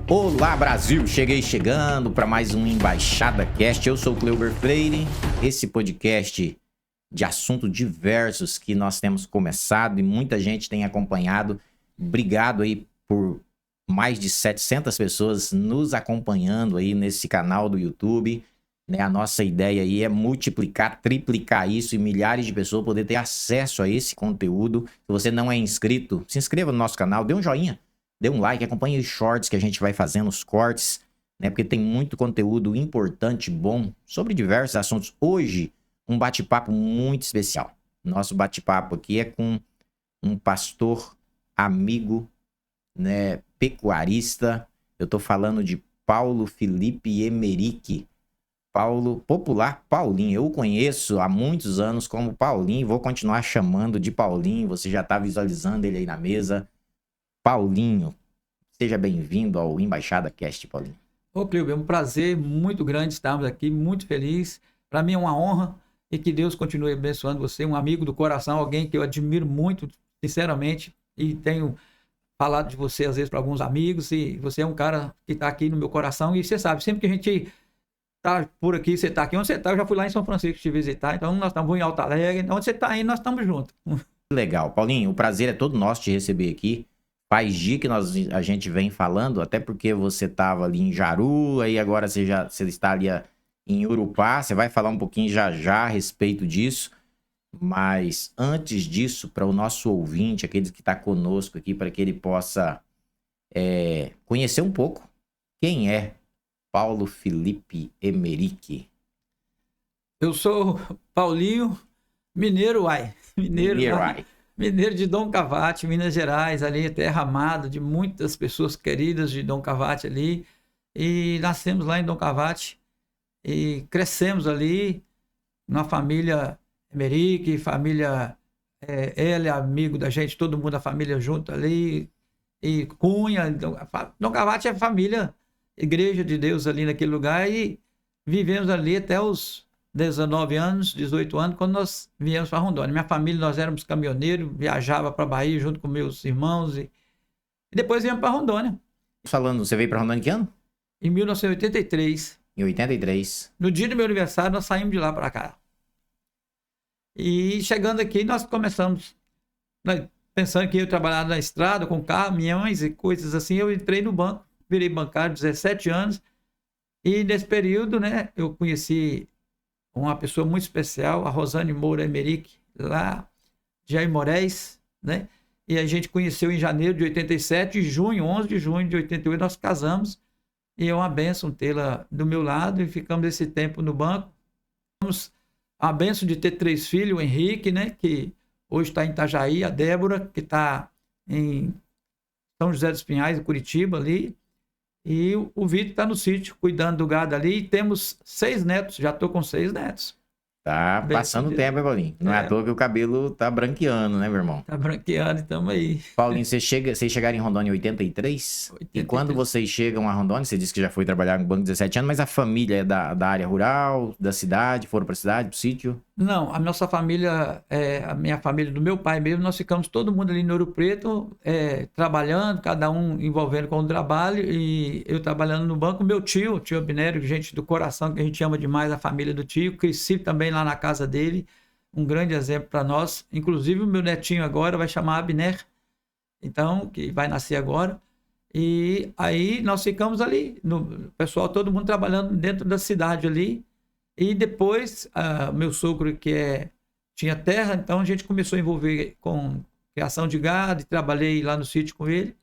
Olá, Brasil! Cheguei chegando para mais um Embaixada Cast. Eu sou o Cleuber Freire. Esse podcast de assuntos diversos que nós temos começado e muita gente tem acompanhado. Obrigado aí por mais de 700 pessoas nos acompanhando aí nesse canal do YouTube. A nossa ideia aí é multiplicar, triplicar isso e milhares de pessoas poderem ter acesso a esse conteúdo. Se você não é inscrito, se inscreva no nosso canal, dê um joinha. Dê um like, acompanhe os shorts que a gente vai fazendo, os cortes, né? Porque tem muito conteúdo importante, bom, sobre diversos assuntos. Hoje, um bate-papo muito especial. Nosso bate-papo aqui é com um pastor amigo, né, pecuarista. Eu tô falando de Paulo Felipe Emerick. Paulo, popular Paulinho. Eu o conheço há muitos anos como Paulinho. Vou continuar chamando de Paulinho. Você já tá visualizando ele aí na mesa. Paulinho, seja bem-vindo ao Embaixada Cast, Paulinho. Ô, Cleuber, é um prazer muito grande estarmos aqui, muito feliz. Para mim é uma honra e que Deus continue abençoando você, um amigo do coração, alguém que eu admiro muito, sinceramente, e tenho falado de você às vezes para alguns amigos, e você é um cara que está aqui no meu coração, e você sabe, sempre que a gente tá por aqui, você está aqui, onde você está, eu já fui lá em São Francisco te visitar, então nós estamos em Alto Alegre, onde você está aí, nós estamos juntos. Legal, Paulinho, o prazer é todo nosso te receber aqui. Faz dia que a gente vem falando, até porque você estava ali em Jaru, aí agora você está ali em Urupá, você vai falar um pouquinho já a respeito disso, mas antes disso, para o nosso ouvinte, aquele que está conosco aqui, para que ele possa conhecer um pouco quem é Paulo Felipe Emerick. Eu sou Paulinho, mineiro, Mineiro de Dom Cavate, Minas Gerais, ali, terra amada de muitas pessoas queridas de Dom Cavate ali. E nascemos lá em Dom Cavate e crescemos ali na família Emerick, família ele, amigo da gente, todo mundo da família junto ali. E Cunha, Dom Cavate é família, igreja de Deus ali naquele lugar, e vivemos ali até os 19 anos, 18 anos, quando nós viemos para Rondônia. Minha família, nós éramos caminhoneiros, viajava para Bahia junto com meus irmãos e depois viemos para Rondônia. Falando, você veio para Rondônia em que ano? Em 1983. Em 83. No dia do meu aniversário, nós saímos de lá para cá. E chegando aqui, nós começamos, né, pensando que eu ia trabalhar na estrada, com caminhões e coisas assim. Eu entrei no banco, virei bancário, 17 anos. E nesse período, né, eu conheci uma pessoa muito especial, a Rosane Moura Emerick, lá de Aimorés, né? E a gente conheceu em janeiro de 87, em 11 de junho de 88, nós casamos. E é uma bênção tê-la do meu lado, e ficamos esse tempo no banco. Tivemos a bênção de ter 3 filhos, o Henrique, né, que hoje está em Itajaí, a Débora, que está em São José dos Pinhais, em Curitiba, ali. E o Vitor está no sítio, cuidando do gado ali. E temos 6 netos, já estou com 6 netos. Tá passando o tempo, hein, Paulinho? Não é à toa que o cabelo tá branqueando, né, meu irmão? Tá branqueando, estamos aí. Paulinho, vocês chegaram em Rondônia em 83? 83. E quando vocês chegam a Rondônia, você disse que já foi trabalhar no banco 17 anos, mas a família é da área rural, da cidade, foram pra cidade, pro sítio? Não, a nossa família, a minha família do meu pai mesmo, nós ficamos todo mundo ali no Ouro Preto, trabalhando, cada um envolvendo com o trabalho, e eu trabalhando no banco. Meu tio Abnério, gente do coração, que a gente ama demais a família do tio, cresci também lá na casa dele, um grande exemplo para nós. Inclusive o meu netinho agora vai chamar Abner, então, que vai nascer agora. E aí nós ficamos ali, o pessoal, todo mundo trabalhando dentro da cidade ali. E depois, meu sogro, tinha terra, então a gente começou a envolver com criação de gado, e trabalhei lá no sítio com ele.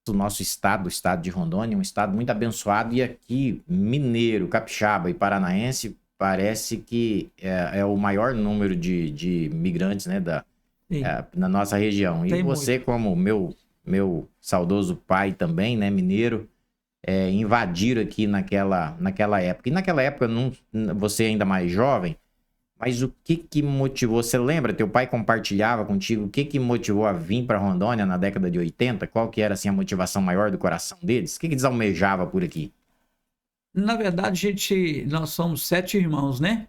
O nosso estado, o estado de Rondônia, é um estado muito abençoado, e aqui, mineiro, capixaba e paranaense, parece que é o maior número de migrantes, né, na nossa região. E Tem você, muito. como meu saudoso pai também, né, mineiro, invadiram aqui naquela época. E naquela época, você ainda mais jovem, mas o que motivou? Você lembra? Teu pai compartilhava contigo o que motivou a vir para Rondônia na década de 80? Qual que era assim, a motivação maior do coração deles? O que eles almejavam por aqui? Na verdade, nós somos 7 irmãos, né?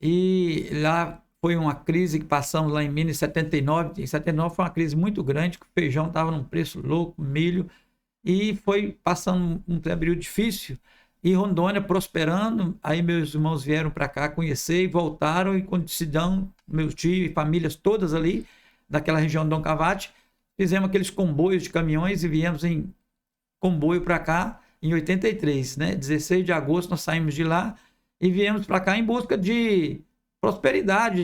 E lá foi uma crise que passamos lá em Minas em 79. Em 79 foi uma crise muito grande, que o feijão estava num preço louco, milho. e foi passando um período difícil, e Rondônia prosperando. Aí meus irmãos vieram para cá conhecer e voltaram, e quando se dão, meus tios e famílias todas ali, daquela região de Dom Cavate, fizemos aqueles comboios de caminhões e viemos em comboio para cá em 83, né? 16 de agosto nós saímos de lá e viemos para cá em busca de prosperidade,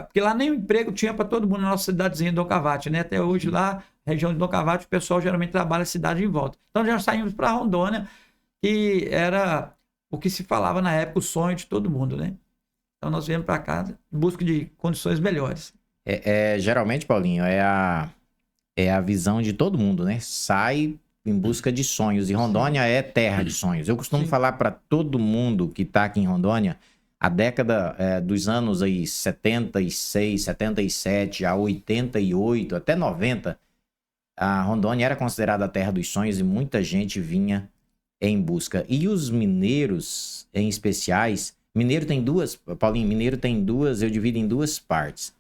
porque lá nem emprego tinha para todo mundo na nossa cidadezinha de Dom Cavate, né? Até hoje lá, região de Dom Cavate, o pessoal geralmente trabalha a cidade em volta. Então já saímos para Rondônia, que era o que se falava na época, o sonho de todo mundo, né? Então nós viemos para cá em busca de condições melhores. Geralmente, Paulinho, é a visão de todo mundo, né? Sai em busca de sonhos. E Rondônia é terra de sonhos. Eu costumo falar para todo mundo que está aqui em Rondônia, a década dos anos aí 76, 77, a 88, até 90, a Rondônia era considerada a terra dos sonhos e muita gente vinha em busca. E os mineiros, em especiais, mineiro tem duas, Paulinho, mineiro tem duas, eu divido em duas partes.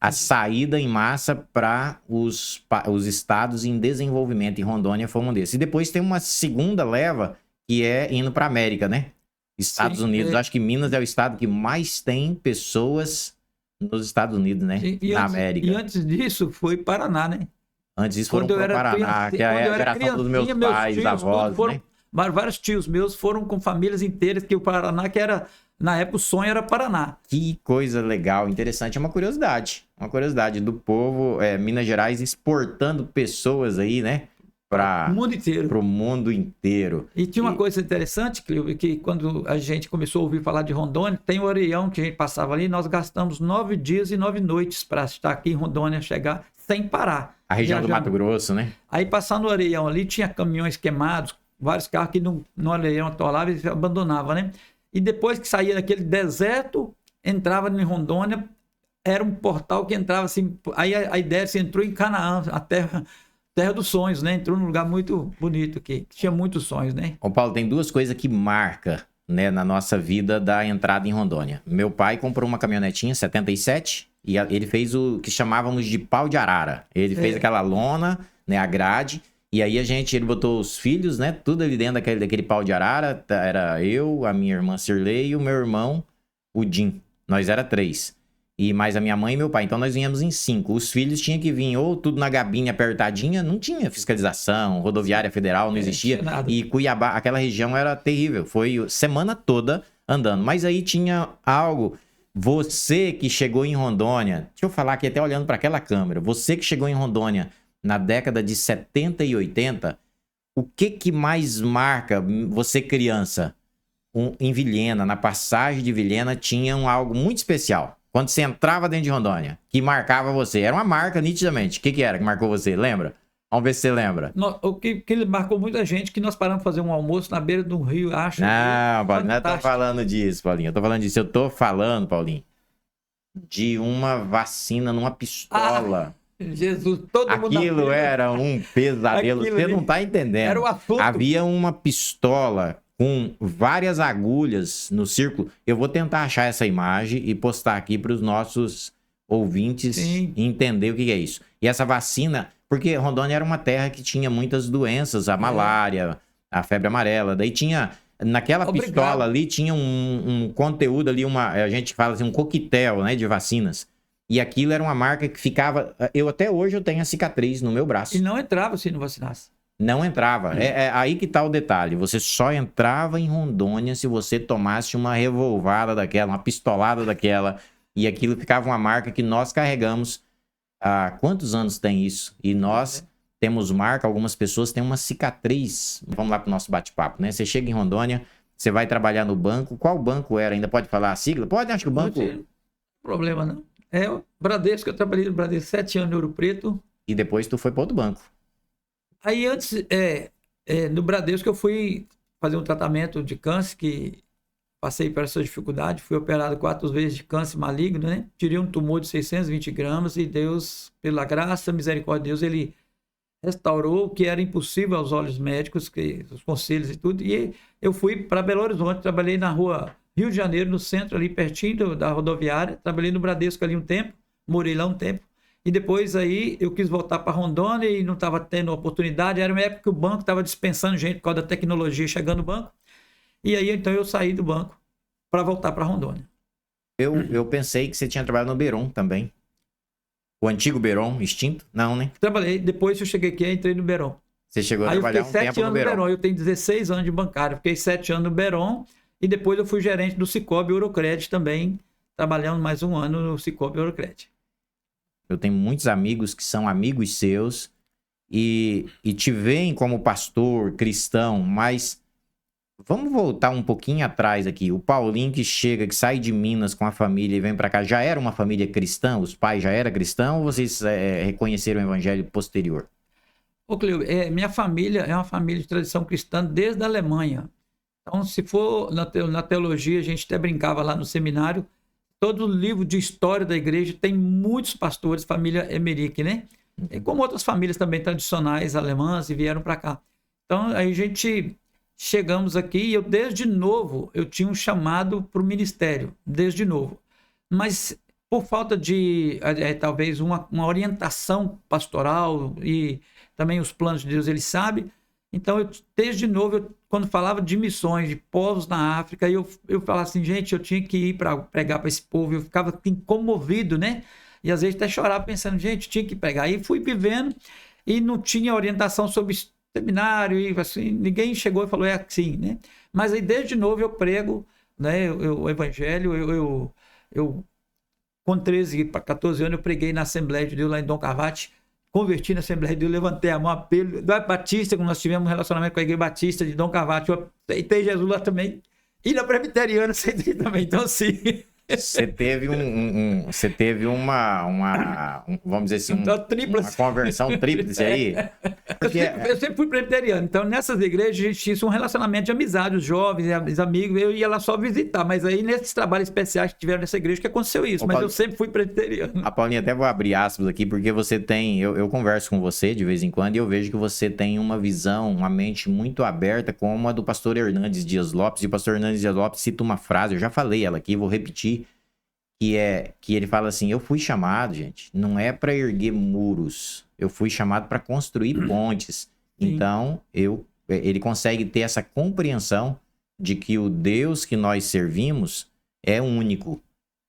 A saída em massa para os estados em desenvolvimento, e Rondônia foi um desses. E depois tem uma segunda leva, que é indo para a América, né? Estados Unidos. Acho que Minas é o estado que mais tem pessoas nos Estados Unidos, né? Na América. E antes disso foi Paraná, né? Antes disso foram para o Paraná, que é a geração dos meus pais, avós, né? Vários tios meus foram com famílias inteiras, que o Paraná, que era... Na época o sonho era Paraná. Que coisa legal, interessante. É uma curiosidade do povo, Minas Gerais exportando pessoas aí, né? Para o mundo inteiro. Para o mundo inteiro. E tinha uma coisa interessante, Cleo, que quando a gente começou a ouvir falar de Rondônia, tem o Areião que a gente passava ali, nós gastamos 9 dias e 9 noites para estar aqui em Rondônia, chegar sem parar. A região do Mato Grosso, né? Aí passando no Areião ali, tinha caminhões queimados, vários carros que no Areião atolavam e abandonavam, né? E depois que saía daquele deserto, entrava em Rondônia, era um portal que entrava assim. Aí a ideia se entrou em Canaã, a terra dos sonhos, né? Entrou num lugar muito bonito aqui, que tinha muitos sonhos, né? Ô Paulo, tem duas coisas que marcam, né, na nossa vida da entrada em Rondônia. Meu pai comprou uma caminhonetinha 77 e ele fez o que chamávamos de pau de arara. Ele fez aquela lona, né, a grade. E aí ele botou os filhos, né? Tudo ali dentro daquele pau de arara. Era eu, a minha irmã Cirlei e o meu irmão, o Jim. Nós era 3. E mais a minha mãe e meu pai. Então nós viemos em 5. Os filhos tinham que vir ou tudo na gabine apertadinha. Não tinha fiscalização, rodoviária federal, não existia. E Cuiabá, aquela região era terrível. Foi semana toda andando. Mas aí tinha algo... Você que chegou em Rondônia... Deixa eu falar aqui até olhando para aquela câmera. Você que chegou em Rondônia... na década de 70 e 80, o que mais marca você criança? Em Vilhena, na passagem de Vilhena, tinha algo muito especial. Quando você entrava dentro de Rondônia, que marcava você. Era uma marca, nitidamente. O que era que marcou você? Lembra? Vamos ver se você lembra. O que marcou muita gente, que nós paramos fazer um almoço na beira de um rio, acho. Não, Paulinho, não tô falando disso, Paulinho. Eu tô falando disso. Eu tô falando, Paulinho, de uma vacina numa pistola. Jesus, todo mundo... Aquilo era um pesadelo, você não tá entendendo. Era o assunto. Havia uma pistola com várias agulhas no círculo. Eu vou tentar achar essa imagem e postar aqui para os nossos ouvintes entender o que é isso. E essa vacina, porque Rondônia era uma terra que tinha muitas doenças, a malária, a febre amarela, daí tinha... Naquela pistola ali tinha um conteúdo ali, a gente fala assim, um coquetel, né, de vacinas. E aquilo era uma marca que ficava... até hoje eu tenho a cicatriz no meu braço. E não entrava se não vacinasse. Não entrava. É aí que tá o detalhe. Você só entrava em Rondônia se você tomasse uma revolvada daquela, uma pistolada daquela. E aquilo ficava uma marca que nós carregamos. Há quantos anos tem isso? E nós temos marca, algumas pessoas têm uma cicatriz. Vamos lá pro nosso bate-papo, né? Você chega em Rondônia, você vai trabalhar no banco. Qual banco era? Ainda pode falar a sigla? Pode, acho que o banco... Não tem problema, não. É o Bradesco, eu trabalhei no Bradesco 7 anos no Ouro Preto. E depois tu foi para outro banco. Aí antes, no Bradesco eu fui fazer um tratamento de câncer, que passei por essa dificuldade, fui operado 4 vezes de câncer maligno, né? Tirei um tumor de 620 gramas e Deus, pela graça, misericórdia de Deus, ele restaurou o que era impossível aos olhos médicos, os conselhos e tudo. E eu fui para Belo Horizonte, trabalhei na rua Rio de Janeiro, no centro ali, pertinho da rodoviária. Trabalhei no Bradesco ali um tempo, morei lá um tempo. E depois aí eu quis voltar para Rondônia e não estava tendo oportunidade. Era uma época que o banco estava dispensando gente por causa da tecnologia chegando no banco. E aí então eu saí do banco para voltar para Rondônia. Eu pensei que você tinha trabalhado no Beron também. O antigo Beron, extinto? Não, né? Trabalhei. Depois que eu cheguei aqui, eu entrei no Beron. Você chegou a Aí eu trabalhar fiquei um 7 tempo no anos no Beron. Beron. Eu tenho 16 anos de bancário. Fiquei 7 anos no Beron e depois eu fui gerente do Cicobi Eurocred também, trabalhando mais um ano no Cicobi Eurocred. Eu tenho muitos amigos que são amigos seus e te veem como pastor cristão, mas vamos voltar um pouquinho atrás aqui. O Paulinho que chega, que sai de Minas com a família e vem pra cá, já era uma família cristã? Os pais já eram cristãos ou vocês reconheceram o evangelho posterior? Ô, Cleo, minha família é uma família de tradição cristã desde a Alemanha. Então, se for na teologia, a gente até brincava lá no seminário, todo livro de história da igreja tem muitos pastores, família Emmerich, né? E como outras famílias também tradicionais alemãs e vieram para cá. Então, aí a gente chegamos aqui e eu, desde novo, eu tinha um chamado para o ministério, desde novo. Mas por falta de, talvez, uma orientação pastoral e também os planos de Deus, ele sabe. Então, desde novo, quando falava de missões, de povos na África, eu falava assim, gente, eu tinha que ir para pregar para esse povo. Eu ficava assim, comovido, né? E às vezes até chorava pensando, gente, tinha que pregar. Aí fui vivendo e não tinha orientação sobre seminário, e assim, ninguém chegou e falou, é assim, né? Mas aí, desde novo, eu prego, né, o evangelho. Eu com 13 para 14 anos, eu preguei na Assembleia de Deus lá em Dom Carvate, converti na Assembleia de Deus, levantei a mão, apelo, da Batista, quando nós tivemos um relacionamento com a Igreja Batista de Dom Carvate, eu aceitei Jesus lá também, e na Presbiteriana aceitei também, então assim... Você teve você teve vamos dizer assim, uma conversão tríplice aí? Porque... Eu sempre fui presbiteriano, então nessas igrejas a gente tinha um relacionamento de amizade, os jovens, os amigos, eu ia lá só visitar, mas aí nesses trabalhos especiais que tiveram nessa igreja que aconteceu isso, mas eu sempre fui presbiteriano. A Paulinha, até vou abrir aspas aqui, porque você tem, eu converso com você de vez em quando e eu vejo que você tem uma visão, uma mente muito aberta como a do pastor Hernandes Dias Lopes, e o pastor Hernandes Dias Lopes cita uma frase, eu já falei ela aqui, vou repetir, que ele fala assim, eu fui chamado, gente, não é para erguer muros, eu fui chamado para construir pontes. Sim. Então, ele consegue ter essa compreensão de que o Deus que nós servimos é único.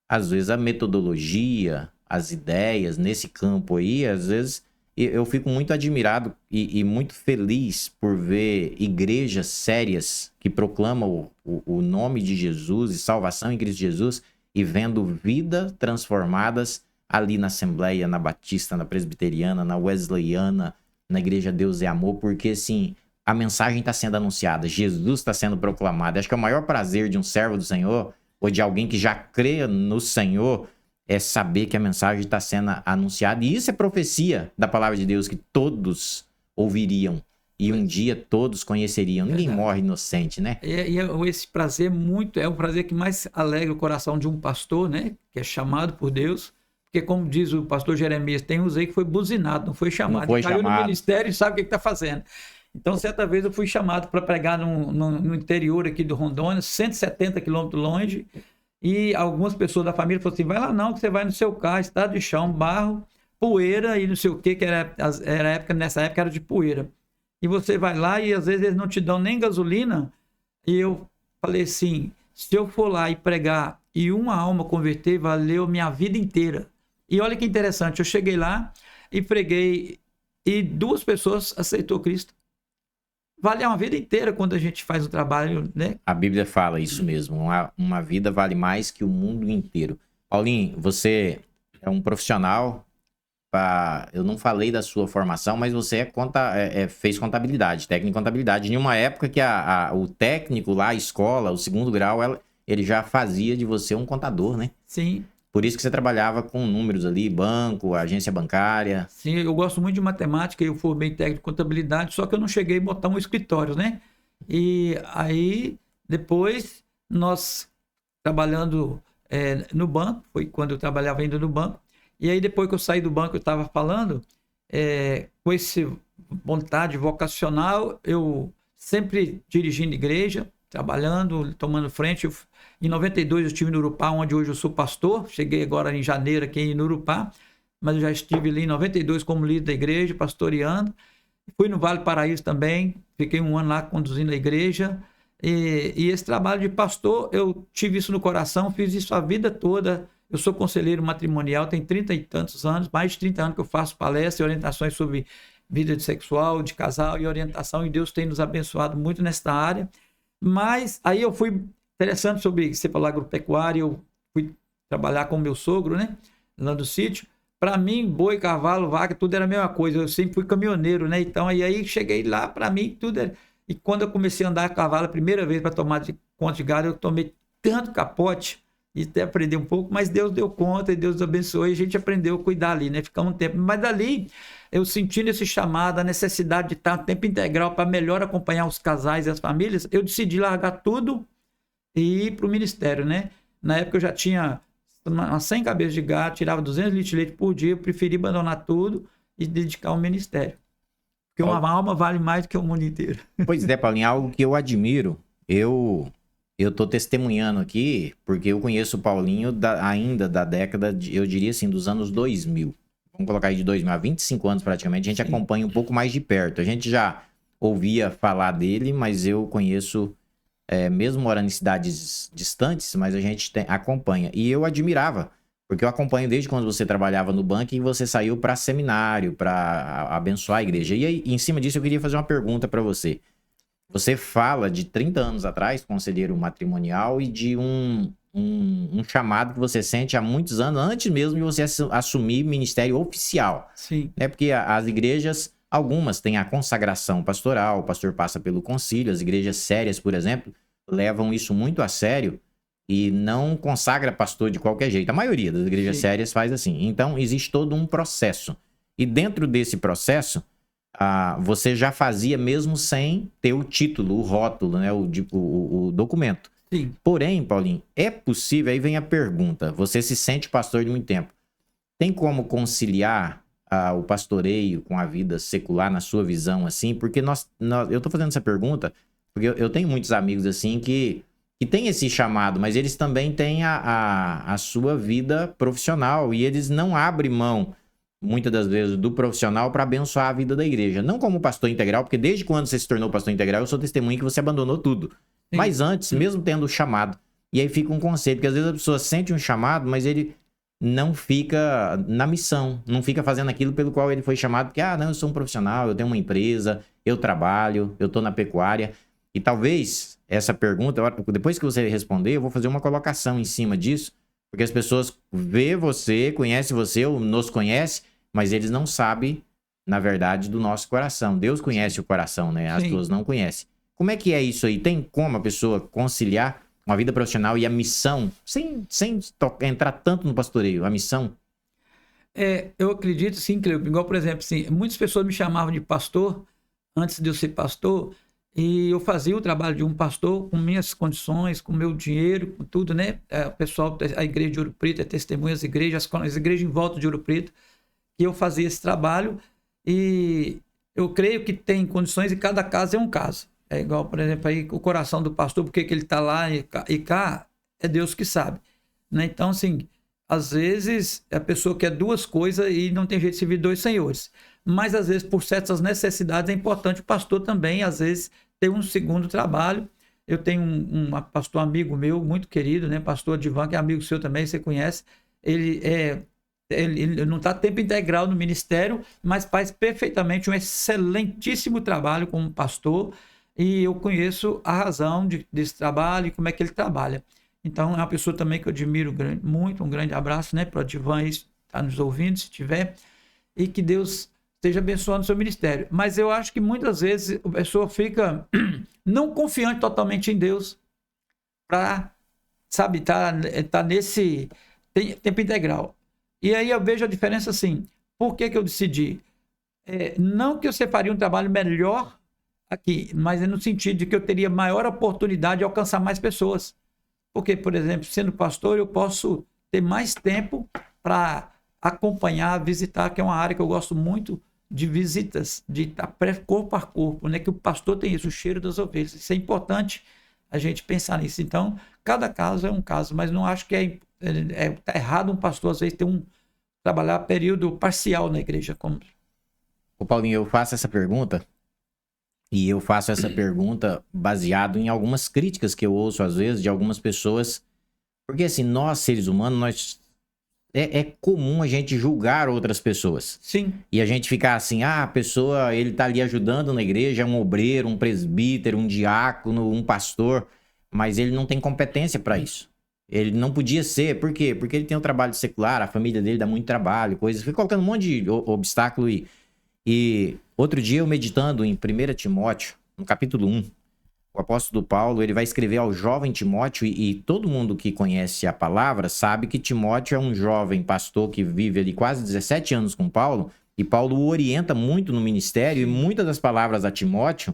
Às vezes a metodologia, as ideias nesse campo aí, às vezes eu fico muito admirado e muito feliz por ver igrejas sérias que proclamam o nome de Jesus e salvação em Cristo Jesus, e vendo vidas transformadas ali na Assembleia, na Batista, na Presbiteriana, na Wesleyana, na Igreja Deus é Amor, porque assim, a mensagem está sendo anunciada, Jesus está sendo proclamado. Acho que é o maior prazer de um servo do Senhor, ou de alguém que já crê no Senhor, é saber que a mensagem está sendo anunciada. E isso é profecia da palavra de Deus, que todos ouviriam. E um dia todos conheceriam. Ninguém morre inocente, né? E esse prazer é o prazer que mais alegra o coração de um pastor, né? Que é chamado por Deus. Porque, como diz o pastor Jeremias, tem uns aí que foi buzinado, não foi chamado. Não foi caiu chamado. No ministério e sabe o que está fazendo. Então, certa vez eu fui chamado para pregar no interior aqui do Rondônia, 170 quilômetros longe. E algumas pessoas da família falaram assim, vai lá não, que você vai no seu carro, estado de chão, barro, poeira e não sei o quê, que nessa época era de poeira. E você vai lá e às vezes eles não te dão nem gasolina. E eu falei assim, se eu for lá e pregar e uma alma converter, valeu minha vida inteira. E olha que interessante, eu cheguei lá e preguei e 2 pessoas aceitou Cristo. Vale uma vida inteira quando a gente faz um trabalho, né? A Bíblia fala isso mesmo, uma vida vale mais que o mundo inteiro. Paulinho, você é um profissional... Eu não falei da sua formação, mas você fez contabilidade, técnico em contabilidade. Em uma época que o técnico lá, a escola, o 2º grau, ele já fazia de você um contador, né? Sim. Por isso que você trabalhava com números ali, banco, agência bancária. Sim, eu gosto muito de matemática, eu formei técnico em contabilidade, só que eu não cheguei a botar um escritório, né? E aí, depois, nós trabalhando no banco, foi quando eu trabalhava ainda no banco, e aí depois que eu saí do banco, eu estava falando, com esse vontade vocacional, eu sempre dirigindo igreja, trabalhando, tomando frente. Em 92 eu estive no Urupá, onde hoje eu sou pastor, cheguei agora em janeiro aqui em Urupá, mas eu já estive ali em 92 como líder da igreja, pastoreando. Fui no Vale Paraíso também, fiquei um ano lá conduzindo a igreja. E esse trabalho de pastor, eu tive isso no coração, fiz isso a vida toda. Eu sou conselheiro matrimonial, tem 30 e tantos anos, mais de 30 anos que eu faço palestras e orientações sobre vida sexual, de casal e orientação, e Deus tem nos abençoado muito nesta área. Mas aí eu fui interessante sobre, você falou agropecuária, eu fui trabalhar com o meu sogro, né, lá do sítio. Para mim, boi, cavalo, vaca, tudo era a mesma coisa. Eu sempre fui caminhoneiro, né? Então, aí cheguei lá, para mim, tudo era... E quando eu comecei a andar a cavalo a primeira vez para tomar conta de gado, eu tomei tanto capote, e até aprendi um pouco, mas Deus deu conta e Deus abençoou e a gente aprendeu a cuidar ali, né? Ficamos um tempo. Mas dali, eu sentindo esse chamado, a necessidade de estar no tempo integral para melhor acompanhar os casais e as famílias, eu decidi largar tudo e ir para o ministério, né? Na época eu já tinha umas 100 cabeças de gado, tirava 200 litros de leite por dia, eu preferi abandonar tudo e dedicar ao ministério. Porque uma alma vale mais do que o mundo inteiro. Pois é, Paulinho, algo que eu admiro, eu tô testemunhando aqui, porque eu conheço o Paulinho ainda da década, eu diria assim, dos anos 2000. Vamos colocar aí de 2000, há 25 anos praticamente, a gente acompanha um pouco mais de perto. A gente já ouvia falar dele, mas eu conheço, mesmo morando em cidades distantes, mas a gente acompanha. E eu admirava, porque eu acompanho desde quando você trabalhava no banco e você saiu para seminário, para abençoar a igreja. E aí, em cima disso, eu queria fazer uma pergunta para você. Você fala de 30 anos atrás, conselheiro matrimonial, e de um chamado que você sente há muitos anos, antes mesmo de você assumir ministério oficial. Sim. Né? Porque as igrejas, algumas têm a consagração pastoral, o pastor passa pelo concílio, as igrejas sérias, por exemplo, levam isso muito a sério e não consagra pastor de qualquer jeito. A maioria das igrejas sérias faz assim. Então, existe todo um processo. E dentro desse processo, você já fazia mesmo sem ter o título, o rótulo, né? o documento. Sim. Porém, Paulinho, é possível, aí vem a pergunta, você se sente pastor de muito tempo, tem como conciliar o pastoreio com a vida secular na sua visão, assim? Porque eu tô fazendo essa pergunta porque eu tenho muitos amigos, assim, que têm esse chamado, mas eles também têm a sua vida profissional e eles não abrem mão, muitas das vezes, do profissional para abençoar a vida da igreja. Não como pastor integral, porque desde quando você se tornou pastor integral, eu sou testemunha que você abandonou tudo. Sim. Mas antes, mesmo tendo o chamado. E aí fica um conceito, porque às vezes a pessoa sente um chamado, mas ele não fica na missão, não fica fazendo aquilo pelo qual ele foi chamado, porque, não, eu sou um profissional, eu tenho uma empresa, eu trabalho, eu tô na pecuária. E talvez essa pergunta, depois que você responder, eu vou fazer uma colocação em cima disso, porque as pessoas vê você, conhece você, ou nos conhece, mas eles não sabem, na verdade, do nosso coração. Deus conhece o coração, né? As pessoas não conhecem. Como é que é isso aí? Tem como a pessoa conciliar uma vida profissional e a missão, sem entrar tanto no pastoreio, a missão? Eu acredito, sim, Cleo. Igual, por exemplo, assim, muitas pessoas me chamavam de pastor, antes de eu ser pastor, e eu fazia o trabalho de um pastor com minhas condições, com meu dinheiro, com tudo, né? O pessoal, a igreja de Ouro Preto, testemunha as igrejas em volta de Ouro Preto, que eu fazia esse trabalho, e eu creio que tem condições e cada caso é um caso. É igual, por exemplo, aí o coração do pastor, porque que ele está lá e cá, é Deus que sabe. Né? Então, assim, às vezes a pessoa quer duas coisas e não tem jeito de servir dois senhores. Mas, às vezes, por certas necessidades, é importante o pastor também, às vezes, ter um segundo trabalho. Eu tenho um pastor amigo meu, muito querido, né? Pastor Divan, que é amigo seu também, você conhece. Ele não está tempo integral no ministério, mas faz perfeitamente um excelentíssimo trabalho como pastor. E eu conheço a razão desse trabalho e como é que ele trabalha. Então, é uma pessoa também que eu admiro muito. Um grande abraço, né, para o Divan, está nos ouvindo, se tiver. E que Deus esteja abençoando o seu ministério. Mas eu acho que muitas vezes a pessoa fica não confiante totalmente em Deus para, sabe, tá nesse tempo integral. E aí eu vejo a diferença assim. Por que eu decidi? Não que eu faria um trabalho melhor aqui, mas é no sentido de que eu teria maior oportunidade de alcançar mais pessoas. Porque, por exemplo, sendo pastor, eu posso ter mais tempo para acompanhar, visitar, que é uma área que eu gosto muito de visitas, de estar corpo a corpo, né? Que o pastor tem isso, o cheiro das ovelhas. Isso é importante a gente pensar nisso. Então, cada caso é um caso, mas não acho que tá errado um pastor, às vezes, ter trabalhar período parcial na igreja. Ô Paulinho, eu faço essa pergunta e eu faço essa pergunta baseado em algumas críticas que eu ouço às vezes de algumas pessoas, porque assim, nós seres humanos, é comum a gente julgar outras pessoas. Sim. E a gente ficar assim, a pessoa, ele tá ali ajudando na igreja, é um obreiro, um presbítero, um diácono, um pastor, mas ele não tem competência para isso. Ele não podia ser, por quê? Porque ele tem um trabalho secular, a família dele dá muito trabalho, coisas, fica colocando um monte de obstáculo e outro dia eu meditando em 1 Timóteo, no capítulo 1, o apóstolo Paulo, ele vai escrever ao jovem Timóteo e todo mundo que conhece a palavra sabe que Timóteo é um jovem pastor que vive ali quase 17 anos com Paulo e Paulo o orienta muito no ministério e muitas das palavras a Timóteo,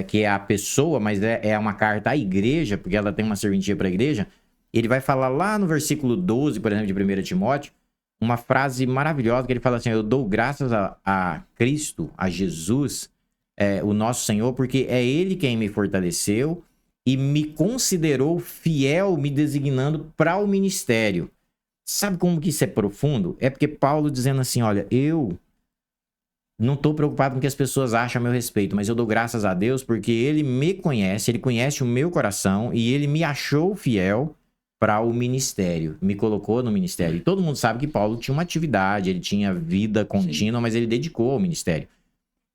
que é a pessoa, mas é uma carta à igreja, porque ela tem uma serventia para a igreja, ele vai falar lá no versículo 12, por exemplo, de 1 Timóteo, uma frase maravilhosa que ele fala assim, eu dou graças a Cristo, a Jesus, o nosso Senhor, porque é Ele quem me fortaleceu e me considerou fiel, me designando para o ministério. Sabe como que isso é profundo? É porque Paulo dizendo assim, olha, eu não estou preocupado com o que as pessoas acham a meu respeito, mas eu dou graças a Deus porque Ele me conhece, Ele conhece o meu coração e Ele me achou fiel para o ministério, me colocou no ministério. E todo mundo sabe que Paulo tinha uma atividade, ele tinha vida contínua, mas ele dedicou ao ministério.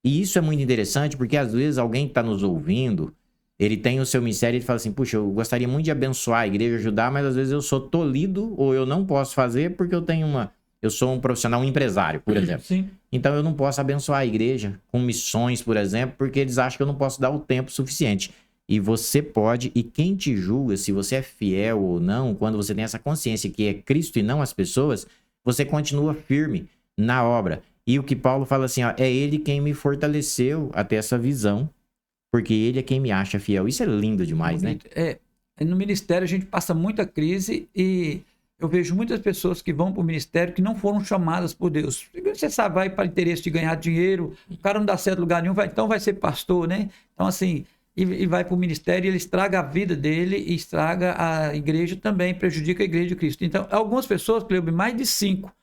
E isso é muito interessante porque às vezes alguém que está nos ouvindo, ele tem o seu ministério e ele fala assim, puxa, eu gostaria muito de abençoar a igreja, ajudar, mas às vezes eu sou tolhido ou eu não posso fazer porque eu sou um profissional, um empresário, por exemplo. Sim. Então eu não posso abençoar a igreja com missões, por exemplo, porque eles acham que eu não posso dar o tempo suficiente. E você pode, e quem te julga, se você é fiel ou não, quando você tem essa consciência que é Cristo e não as pessoas, você continua firme na obra. E o que Paulo fala assim, ó, é Ele quem me fortaleceu até essa visão, porque Ele é quem me acha fiel. Isso é lindo demais, né? No ministério a gente passa muita crise e eu vejo muitas pessoas que vão para o ministério que não foram chamadas por Deus. Você sabe, vai para interesse de ganhar dinheiro, o cara não dá certo em lugar nenhum, então vai ser pastor, né? Então assim... E vai para o ministério e ele estraga a vida dele e estraga a igreja também, prejudica a igreja de Cristo. Então, algumas pessoas, Cleube, mais de 5,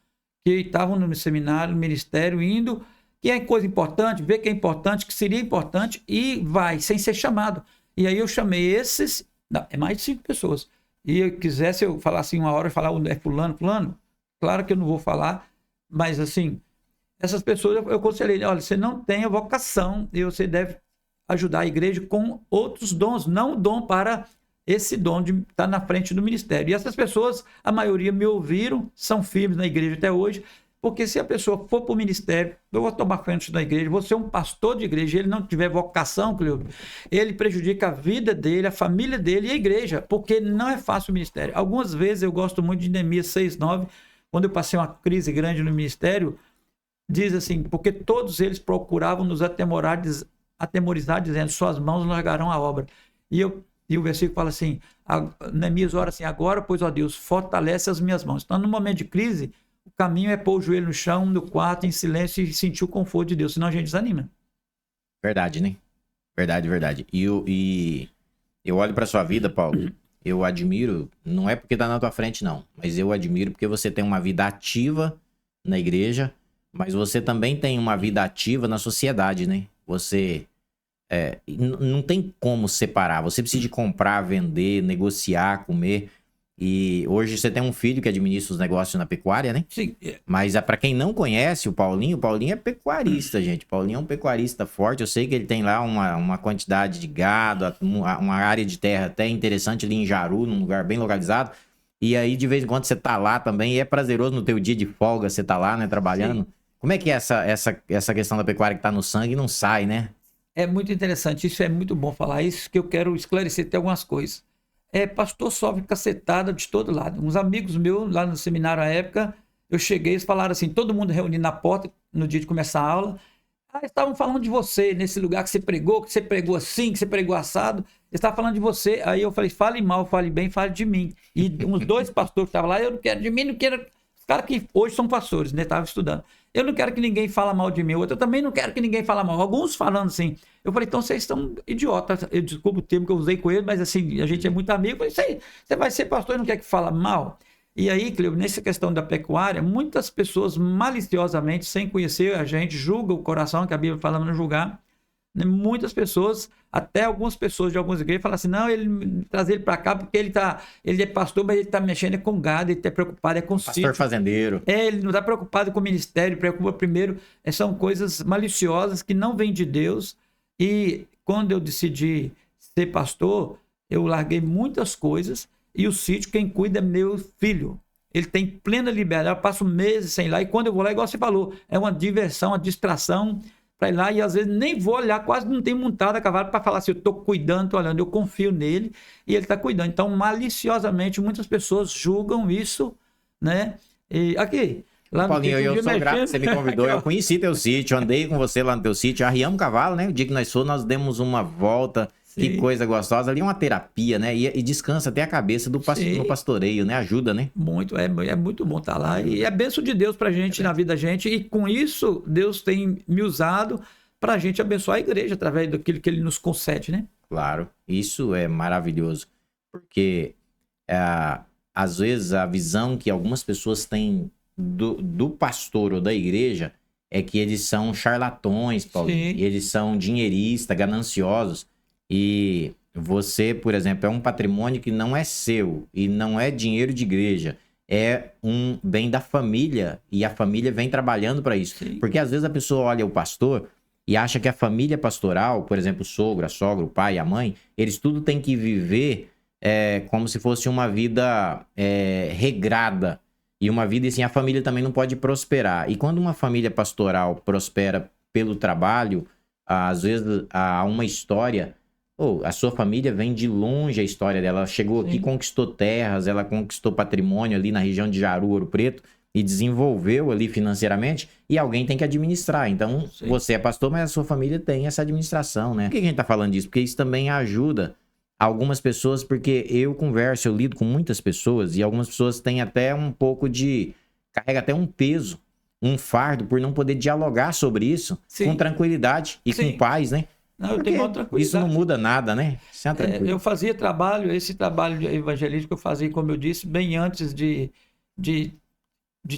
que estavam no seminário, no ministério, indo, que é coisa importante, vê que é importante, que seria importante, e vai, sem ser chamado. E aí eu chamei esses, não, é mais de 5 pessoas. E eu quisesse eu falar assim uma hora e falar, é fulano, claro que eu não vou falar, mas assim, essas pessoas eu aconselhei, olha, você não tem a vocação e você deve ajudar a igreja com outros dons, não o dom para esse dom de estar na frente do ministério. E essas pessoas, a maioria me ouviram, são firmes na igreja até hoje, porque se a pessoa for para o ministério, eu vou tomar frente da igreja, vou ser um pastor de igreja, ele não tiver vocação, Cleo, ele prejudica a vida dele, a família dele e a igreja, porque não é fácil o ministério. Algumas vezes eu gosto muito de Neemias 6:9, quando eu passei uma crise grande no ministério, diz assim, porque todos eles procuravam nos atemorizar, dizendo, suas mãos largarão a obra. E o versículo fala assim, Neemias ora assim, agora, pois, ó Deus, fortalece as minhas mãos. Então, no momento de crise, o caminho é pôr o joelho no chão, no quarto, em silêncio e sentir o conforto de Deus, senão a gente desanima. Verdade, né? Verdade. E eu olho pra sua vida, Paulo, eu admiro, não é porque tá na tua frente, não, mas eu admiro porque você tem uma vida ativa na igreja, mas você também tem uma vida ativa na sociedade, né? Você não tem como separar. Você precisa de comprar, vender, negociar, comer. E hoje você tem um filho que administra os negócios na pecuária, né? Sim. Mas para quem não conhece o Paulinho é pecuarista, gente. O Paulinho é um pecuarista forte. Eu sei que ele tem lá uma quantidade de gado, uma área de terra até interessante ali em Jaru, num lugar bem localizado. E aí, de vez em quando, você tá lá também. E é prazeroso no teu dia de folga, você tá lá, né, trabalhando. Sim. Como é que é essa questão da pecuária que tá no sangue e não sai, né? É muito interessante, isso é muito bom falar isso, que eu quero esclarecer até algumas coisas. Pastor sofre cacetada de todo lado. Uns amigos meus, lá no seminário à época, eu cheguei, eles falaram assim, todo mundo reunido na porta, no dia de começar a aula, estavam falando de você, nesse lugar que você pregou assim, que você pregou assado, eles estavam falando de você. Aí eu falei, fale mal, fale bem, fale de mim. E uns 2 pastores que estavam lá, eu não quero de mim, não quero... Os caras que hoje são pastores, né, estavam estudando. Eu não quero que ninguém fale mal de mim. Eu também não quero que ninguém fale mal. Alguns falando assim. Eu falei, então vocês estão idiotas. Eu desculpo o termo que eu usei com ele, mas assim, a gente é muito amigo. Eu falei, você vai ser pastor e não quer que fale mal? E aí, Cleo, nessa questão da pecuária, muitas pessoas maliciosamente, sem conhecer a gente, julgam o coração, que a Bíblia fala não julgar. Né? Muitas pessoas, até algumas pessoas de algumas igrejas, falam assim, não, ele trazer ele para cá porque ele é pastor, mas ele está mexendo com gado, ele está preocupado com Pastor sítio. fazendeiro. Ele não está preocupado com o ministério, preocupa primeiro. São coisas maliciosas que não vêm de Deus. E quando eu decidi ser pastor, eu larguei muitas coisas. E o sítio, quem cuida é meu filho. Ele tem plena liberdade. Eu passo meses sem ir lá. E quando eu vou lá, igual você falou, é uma diversão, uma distração para ir lá. E às vezes nem vou olhar, quase não tenho montado a cavalo para falar assim, eu estou cuidando, estou olhando. Eu confio nele e ele está cuidando. Então, maliciosamente, muitas pessoas julgam isso, né? E aqui, lá no Paulinho, sítio, eu sou grato que você me convidou. Eu conheci teu sítio, andei com você lá no teu sítio, arriamos o cavalo, né? O dia que nós fomos, nós demos uma volta. Sim. Que coisa gostosa. Ali é uma terapia, né? E descansa até a cabeça do no pastoreio, né? Ajuda, né? Muito, é muito bom estar lá. E é bênção de Deus pra gente, na vida da gente. E com isso, Deus tem me usado pra gente abençoar a igreja através daquilo que ele nos concede, né? Claro, isso é maravilhoso. Porque, às vezes, a visão que algumas pessoas têm do pastor ou da igreja é que eles são charlatões, Paulinho. Sim. Eles são dinheiristas, gananciosos. E você, por exemplo, é um patrimônio que não é seu e não é dinheiro de igreja. É um bem da família e a família vem trabalhando para isso. Sim. Porque às vezes a pessoa olha o pastor e acha que a família pastoral, por exemplo, o sogro, a sogra, o pai, a mãe, eles tudo têm que viver como se fosse uma vida regrada. E uma vida assim, a família também não pode prosperar. E quando uma família pastoral prospera pelo trabalho, às vezes há uma história... a sua família vem de longe a história dela. Ela chegou aqui, conquistou terras, ela conquistou patrimônio ali na região de Jaru, Ouro Preto, e desenvolveu ali financeiramente, e alguém tem que administrar. Então, você é pastor, mas a sua família tem essa administração, né? Por que a gente tá falando disso? Porque isso também ajuda algumas pessoas, porque eu converso, eu lido com muitas pessoas, e algumas pessoas têm até um pouco de... carrega até um peso, um fardo, por não poder dialogar sobre isso com tranquilidade e com paz, né? Não, eu tenho outra coisa. Isso não muda nada, né? Eu fazia esse trabalho evangelístico eu fazia, como eu disse, bem antes de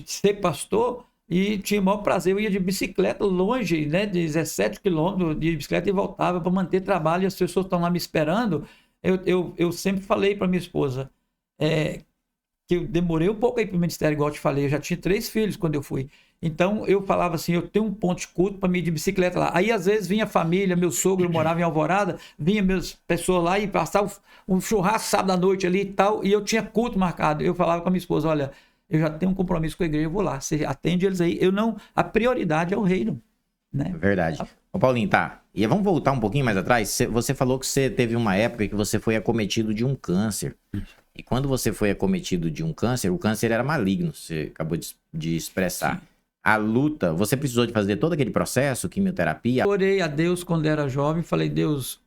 ser pastor, e tinha o maior prazer. Eu ia de bicicleta longe, né, de 17 quilômetros de bicicleta e voltava para manter trabalho, e as pessoas estão lá me esperando. Eu sempre falei para minha esposa que eu demorei um pouco aí para o ministério, igual eu te falei, eu já tinha 3 filhos quando eu fui. Então, eu falava assim, eu tenho um ponto de culto para mim ir de bicicleta lá. Aí, às vezes, vinha a família, meu sogro morava em Alvorada, vinha minhas pessoas lá e passava um churrasco sábado à noite ali e tal, e eu tinha culto marcado. Eu falava com a minha esposa, olha, eu já tenho um compromisso com a igreja, eu vou lá, você atende eles aí. A prioridade é o reino, né? Verdade. Ô, Paulinho, tá. E vamos voltar um pouquinho mais atrás. Você falou que você teve uma época que você foi acometido de um câncer. E quando você foi acometido de um câncer, o câncer era maligno, você acabou de expressar. Sim. A luta, você precisou de fazer todo aquele processo, quimioterapia? Orei a Deus quando era jovem, falei, Deus,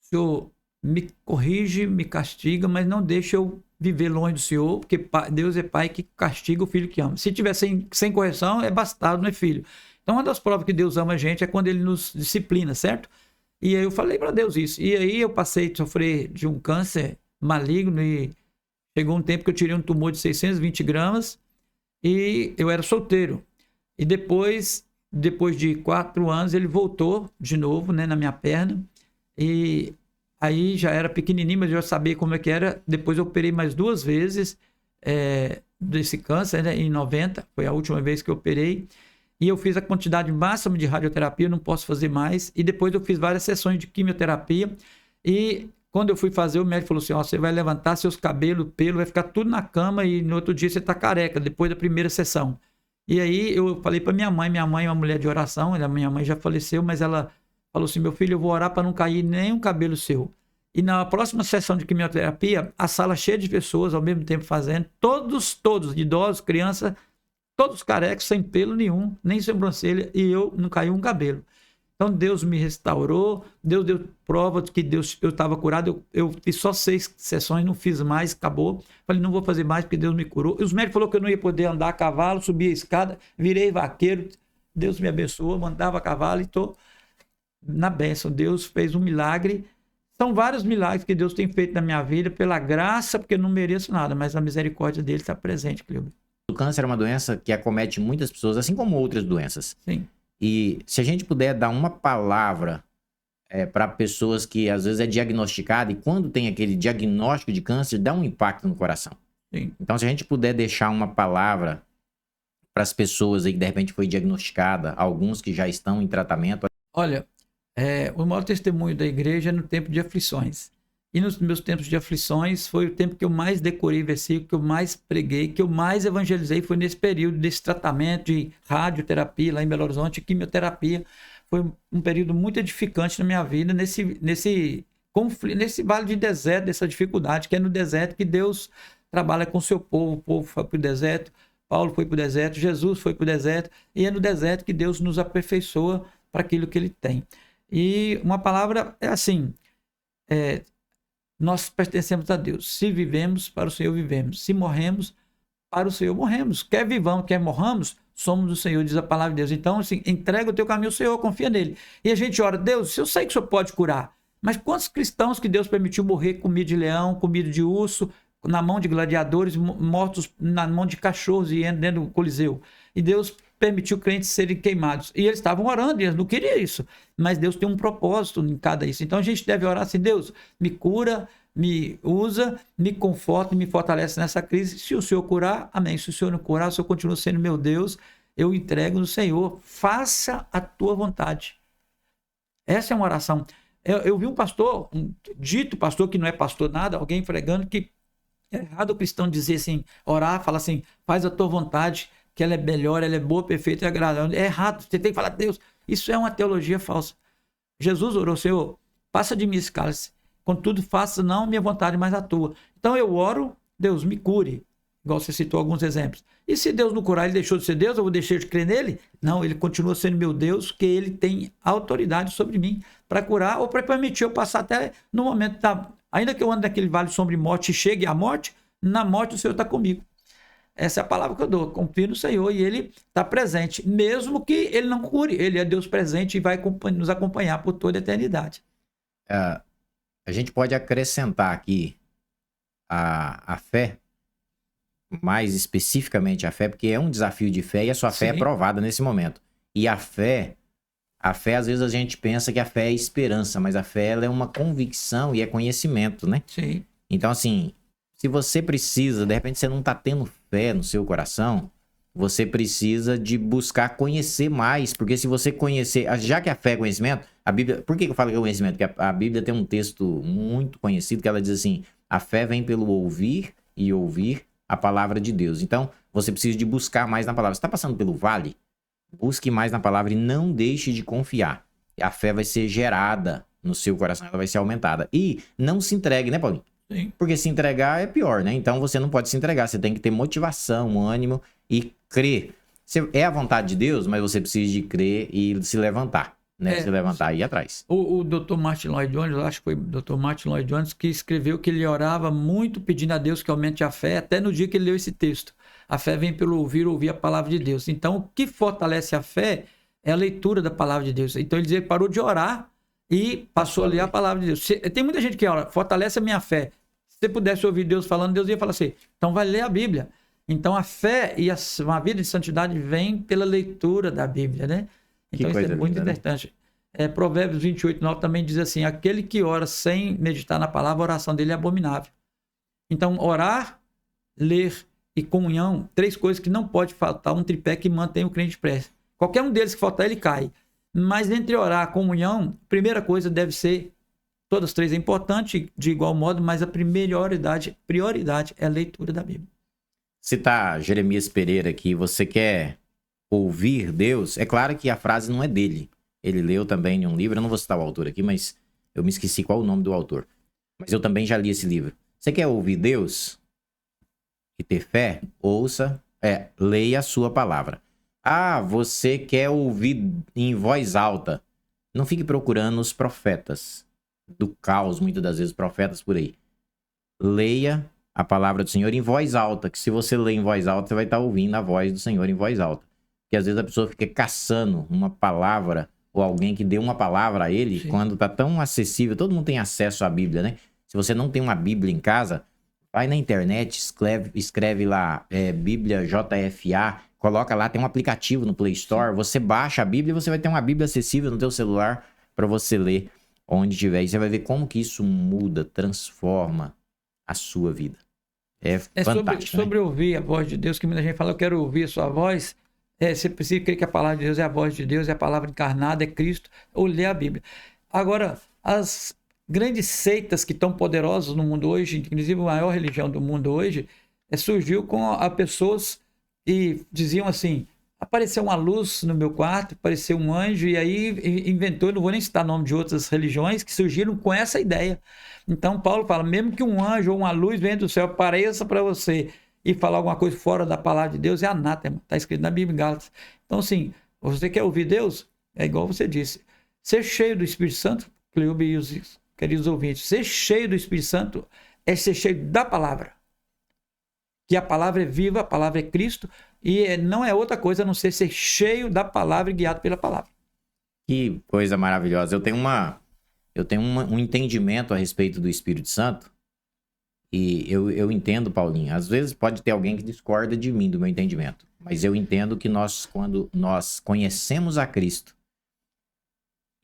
Senhor, me corrige, me castiga, mas não deixe eu viver longe do Senhor, porque Deus é pai que castiga o filho que ama. Se tiver sem correção, é bastardo, não é filho. Então, uma das provas que Deus ama a gente é quando ele nos disciplina, certo? E aí eu falei para Deus isso. E aí eu passei a sofrer de um câncer maligno e chegou um tempo que eu tirei um tumor de 620 gramas e eu era solteiro. E depois de 4 anos, ele voltou de novo, né, na minha perna. E aí já era pequenininho, mas eu já sabia como é que era. Depois eu operei mais 2 vezes desse câncer, né, em 90. Foi a última vez que eu operei. E eu fiz a quantidade máxima de radioterapia, não posso fazer mais. E depois eu fiz várias sessões de quimioterapia. E quando eu fui fazer, o médico falou assim, você vai levantar seus cabelos, pelo, vai ficar tudo na cama e no outro dia você tá careca, depois da primeira sessão. E aí eu falei para minha mãe é uma mulher de oração, a minha mãe já faleceu, mas ela falou assim, meu filho, eu vou orar para não cair nenhum cabelo seu. E na próxima sessão de quimioterapia, a sala cheia de pessoas ao mesmo tempo fazendo, todos, idosos, crianças, todos carecas, sem pelo nenhum, nem sobrancelha, e eu não caiu um cabelo. Então Deus me restaurou, Deus deu prova de que eu estava curado, eu fiz só 6 sessões, não fiz mais, acabou. Falei, não vou fazer mais porque Deus me curou. E os médicos falaram que eu não ia poder andar a cavalo, subir a escada, virei vaqueiro, Deus me abençoou, mandava a cavalo e estou na bênção. Deus fez um milagre. São vários milagres que Deus tem feito na minha vida, pela graça, porque eu não mereço nada, mas a misericórdia dele está presente, Cleber. O câncer é uma doença que acomete muitas pessoas, assim como outras doenças. Sim. E se a gente puder dar uma palavra para pessoas que às vezes é diagnosticada e quando tem aquele diagnóstico de câncer, dá um impacto no coração. Sim. Então, se a gente puder deixar uma palavra para as pessoas aí que de repente foi diagnosticada, alguns que já estão em tratamento. Olha, o maior testemunho da igreja é no tempo de aflições. E nos meus tempos de aflições foi o tempo que eu mais decorei versículo, que eu mais preguei, que eu mais evangelizei, foi nesse período desse tratamento de radioterapia lá em Belo Horizonte, quimioterapia. Foi um período muito edificante na minha vida, nesse conflito, nesse vale de deserto, dessa dificuldade, que é no deserto que Deus trabalha com o seu povo. O povo foi para o deserto, Paulo foi para o deserto, Jesus foi para o deserto, e é no deserto que Deus nos aperfeiçoa para aquilo que ele tem. E uma palavra é assim, nós pertencemos a Deus. Se vivemos, para o Senhor vivemos. Se morremos, para o Senhor morremos. Quer vivamos, quer morramos, somos do Senhor, diz a palavra de Deus. Então, assim, entrega o teu caminho ao Senhor, confia nele. E a gente ora, Deus, eu sei que o Senhor pode curar, mas quantos cristãos que Deus permitiu morrer comido de leão, comido de urso, na mão de gladiadores, mortos na mão de cachorros e dentro do Coliseu. E Deus permitiu crentes serem queimados. E eles estavam orando, e eles não queriam isso. Mas Deus tem um propósito em cada isso. Então a gente deve orar assim, Deus, me cura, me usa, me conforta, me fortalece nessa crise. Se o Senhor curar, amém. Se o Senhor não curar, o Senhor continua sendo meu Deus, eu entrego no Senhor. Faça a tua vontade. Essa é uma oração. Eu vi um pastor, um dito pastor que não é pastor nada, alguém pregando que é errado o cristão dizer assim, orar, falar assim, faz a tua vontade, que ela é melhor, ela é boa, perfeita e agradável. É errado, você tem que falar, Deus, isso é uma teologia falsa. Jesus orou, Senhor, passa de mim esse cálice, contudo faça não a minha vontade, mas a tua. Então eu oro, Deus me cure, igual você citou alguns exemplos. E se Deus não curar, ele deixou de ser Deus, eu vou deixar de crer nele? Não, ele continua sendo meu Deus, porque ele tem autoridade sobre mim para curar ou para permitir eu passar até no momento da... Ainda que eu ande naquele vale de sombra de morte e chegue à morte, na morte o Senhor está comigo. Essa é a palavra que eu dou. Confio no Senhor e ele está presente. Mesmo que ele não cure, ele é Deus presente e vai nos acompanhar por toda a eternidade. A gente pode acrescentar aqui a fé, mais especificamente a fé, porque é um desafio de fé e a sua fé é provada nesse momento. E a fé, às vezes a gente pensa que a fé é esperança, mas a fé ela é uma convicção e é conhecimento, né? Sim. Então, assim, se você precisa, de repente você não está tendo fé no seu coração, você precisa de buscar conhecer mais, porque se você conhecer, já que a fé é conhecimento, a Bíblia, por que eu falo que é conhecimento? Porque a Bíblia tem um texto muito conhecido que ela diz assim, a fé vem pelo ouvir e ouvir a palavra de Deus. Então, você precisa de buscar mais na palavra. Você está passando pelo vale? Busque mais na palavra e não deixe de confiar. A fé vai ser gerada no seu coração, ela vai ser aumentada. E não se entregue, né, Paulinho? Sim. Porque se entregar é pior, né? Então você não pode se entregar, você tem que ter motivação, ânimo e crer. É a vontade de Deus, mas você precisa de crer e se levantar, né? Se levantar e ir atrás. O Dr. Martin Lloyd Jones, eu acho que foi o Dr. Martin Lloyd Jones que escreveu que ele orava muito pedindo a Deus que aumente a fé, até no dia que ele leu esse texto. A fé vem pelo ouvir a palavra de Deus. Então, o que fortalece a fé é a leitura da palavra de Deus. Então, ele dizia que parou de orar e passou a ler a palavra de Deus. Tem muita gente que ora, fortalece a minha fé. Se você pudesse ouvir Deus falando, Deus ia falar assim, então vai ler a Bíblia. Então, a fé e uma vida de santidade vem pela leitura da Bíblia, né? Então, isso é muito importante. Provérbios 28:9 também diz assim, aquele que ora sem meditar na palavra, a oração dele é abominável. Então, orar, ler e comunhão, 3 coisas que não pode faltar, um tripé que mantém o crente preso. Qualquer um deles que faltar, ele cai. Mas entre orar e comunhão, a primeira coisa deve ser, todas as 3 é importante de igual modo, mas a prioridade é a leitura da Bíblia. Citar Jeremias Pereira aqui, você quer ouvir Deus? É claro que a frase não é dele. Ele leu também em um livro, eu não vou citar o autor aqui, mas eu me esqueci qual o nome do autor. Mas eu também já li esse livro. Você quer ouvir Deus e ter fé? Ouça, leia a sua palavra. Ah, você quer ouvir em voz alta? Não fique procurando os profetas do caos, muitas das vezes profetas por aí. Leia a palavra do Senhor em voz alta, que se você ler em voz alta, você vai estar ouvindo a voz do Senhor em voz alta. Porque às vezes a pessoa fica caçando uma palavra ou alguém que dê uma palavra a ele, Sim. quando tá tão acessível, todo mundo tem acesso à Bíblia, né? Se você não tem uma Bíblia em casa, vai na internet, escreve lá, Bíblia JFA, coloca lá, tem um aplicativo no Play Store, você baixa a Bíblia e você vai ter uma Bíblia acessível no teu celular para você ler onde tiver. E você vai ver como que isso muda, transforma a sua vida. É fantástico, sobre ouvir a voz de Deus, que muita gente fala, eu quero ouvir a sua voz. Você precisa crer que a palavra de Deus é a voz de Deus, é a palavra encarnada, é Cristo, ou ler a Bíblia. Agora, as grandes seitas que estão poderosas no mundo hoje, inclusive a maior religião do mundo hoje, surgiu com a pessoas que diziam assim, apareceu uma luz no meu quarto, apareceu um anjo, e aí inventou, eu não vou nem citar o nome de outras religiões, que surgiram com essa ideia. Então Paulo fala, mesmo que um anjo ou uma luz venha do céu, apareça para você e falar alguma coisa fora da palavra de Deus, é anátema, está escrito na Bíblia em Gálatas. Então assim, você quer ouvir Deus? É igual você disse, ser cheio do Espírito Santo, Cleube e os queridos ouvintes, ser cheio do Espírito Santo é ser cheio da palavra. Que a palavra é viva, a palavra é Cristo, e não é outra coisa a não ser cheio da palavra e guiado pela palavra. Que coisa maravilhosa. Eu tenho um entendimento a respeito do Espírito Santo, e eu entendo, Paulinho, às vezes pode ter alguém que discorda de mim, do meu entendimento, mas eu entendo que quando nós conhecemos a Cristo,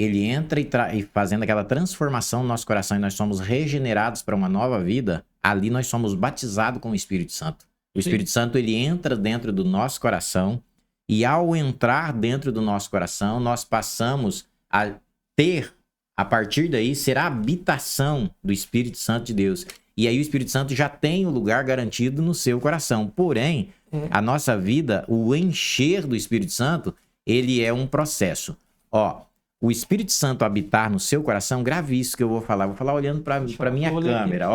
ele entra e fazendo aquela transformação no nosso coração e nós somos regenerados para uma nova vida, ali nós somos batizados com o Espírito Santo. O Espírito Santo, ele entra dentro do nosso coração e ao entrar dentro do nosso coração, nós passamos a ter, a partir daí, ser a habitação do Espírito Santo de Deus. E aí o Espírito Santo já tem o lugar garantido no seu coração. Porém, a nossa vida, o encher do Espírito Santo, ele é um processo. O Espírito Santo habitar no seu coração, grave isso que eu vou falar olhando para minha câmera,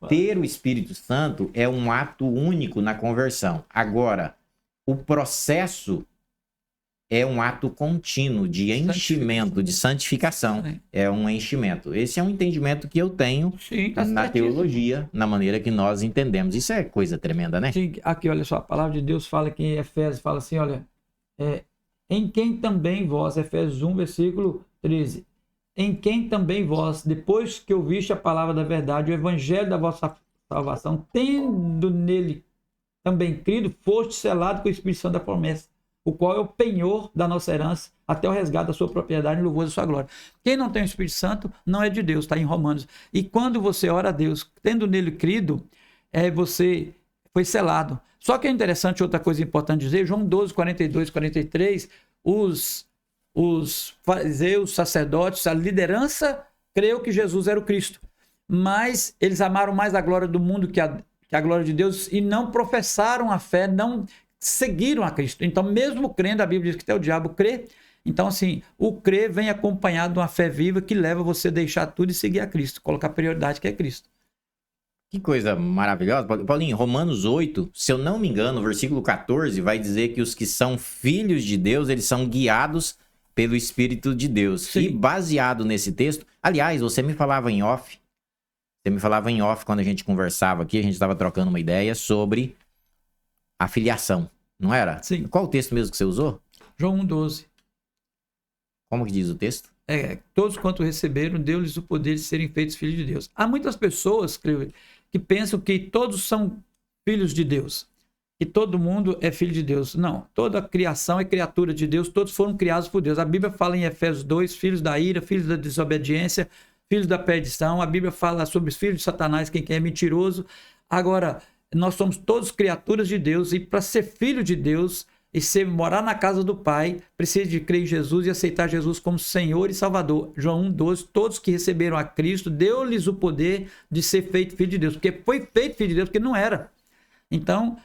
ter o Espírito Santo é um ato único na conversão. Agora, o processo é um ato contínuo de enchimento, de santificação. É um enchimento. Esse é um entendimento que eu tenho na teologia, na maneira que nós entendemos. Isso é coisa tremenda, né? Sim, aqui, olha só, a palavra de Deus fala aqui em Efésios, fala assim, olha, em quem também vós, Efésios 1, versículo 13, em quem também vós, depois que ouviste a palavra da verdade, o evangelho da vossa salvação, tendo nele também crido, foste selado com o Espírito Santo da promessa, o qual é o penhor da nossa herança, até o resgate da sua propriedade e louvor da sua glória. Quem não tem o Espírito Santo não é de Deus, está em Romanos. E quando você ora a Deus, tendo nele crido, você foi selado. Só que é interessante, outra coisa importante dizer, João 12, 42, 43, os fariseus, sacerdotes, a liderança creu que Jesus era o Cristo, mas eles amaram mais a glória do mundo que a glória de Deus e não professaram a fé, não seguiram a Cristo. Então, mesmo crendo, a Bíblia diz que até o diabo crê. Então, assim, o crer vem acompanhado de uma fé viva que leva você a deixar tudo e seguir a Cristo, colocar a prioridade que é Cristo. Que coisa maravilhosa. Paulinho, Romanos 8, se eu não me engano, versículo 14, vai dizer que os que são filhos de Deus, eles são guiados pelo Espírito de Deus. Sim. E baseado nesse texto, aliás, você me falava em off, quando a gente conversava aqui, a gente estava trocando uma ideia sobre a filiação, não era? Sim. Qual o texto mesmo que você usou? João 1,12. Como que diz o texto? Todos quanto receberam, deu-lhes o poder de serem feitos filhos de Deus. Há muitas pessoas que pensam que todos são filhos de Deus, que todo mundo é filho de Deus. Não, toda a criação é criatura de Deus, todos foram criados por Deus. A Bíblia fala em Efésios 2, filhos da ira, filhos da desobediência, filhos da perdição. A Bíblia fala sobre os filhos de Satanás, quem é mentiroso. Agora, nós somos todos criaturas de Deus e para ser filho de Deus e morar na casa do Pai, precisa de crer em Jesus e aceitar Jesus como Senhor e Salvador. João 1,12, todos que receberam a Cristo, deu-lhes o poder de ser feito filho de Deus, porque foi feito filho de Deus, porque não era. Então,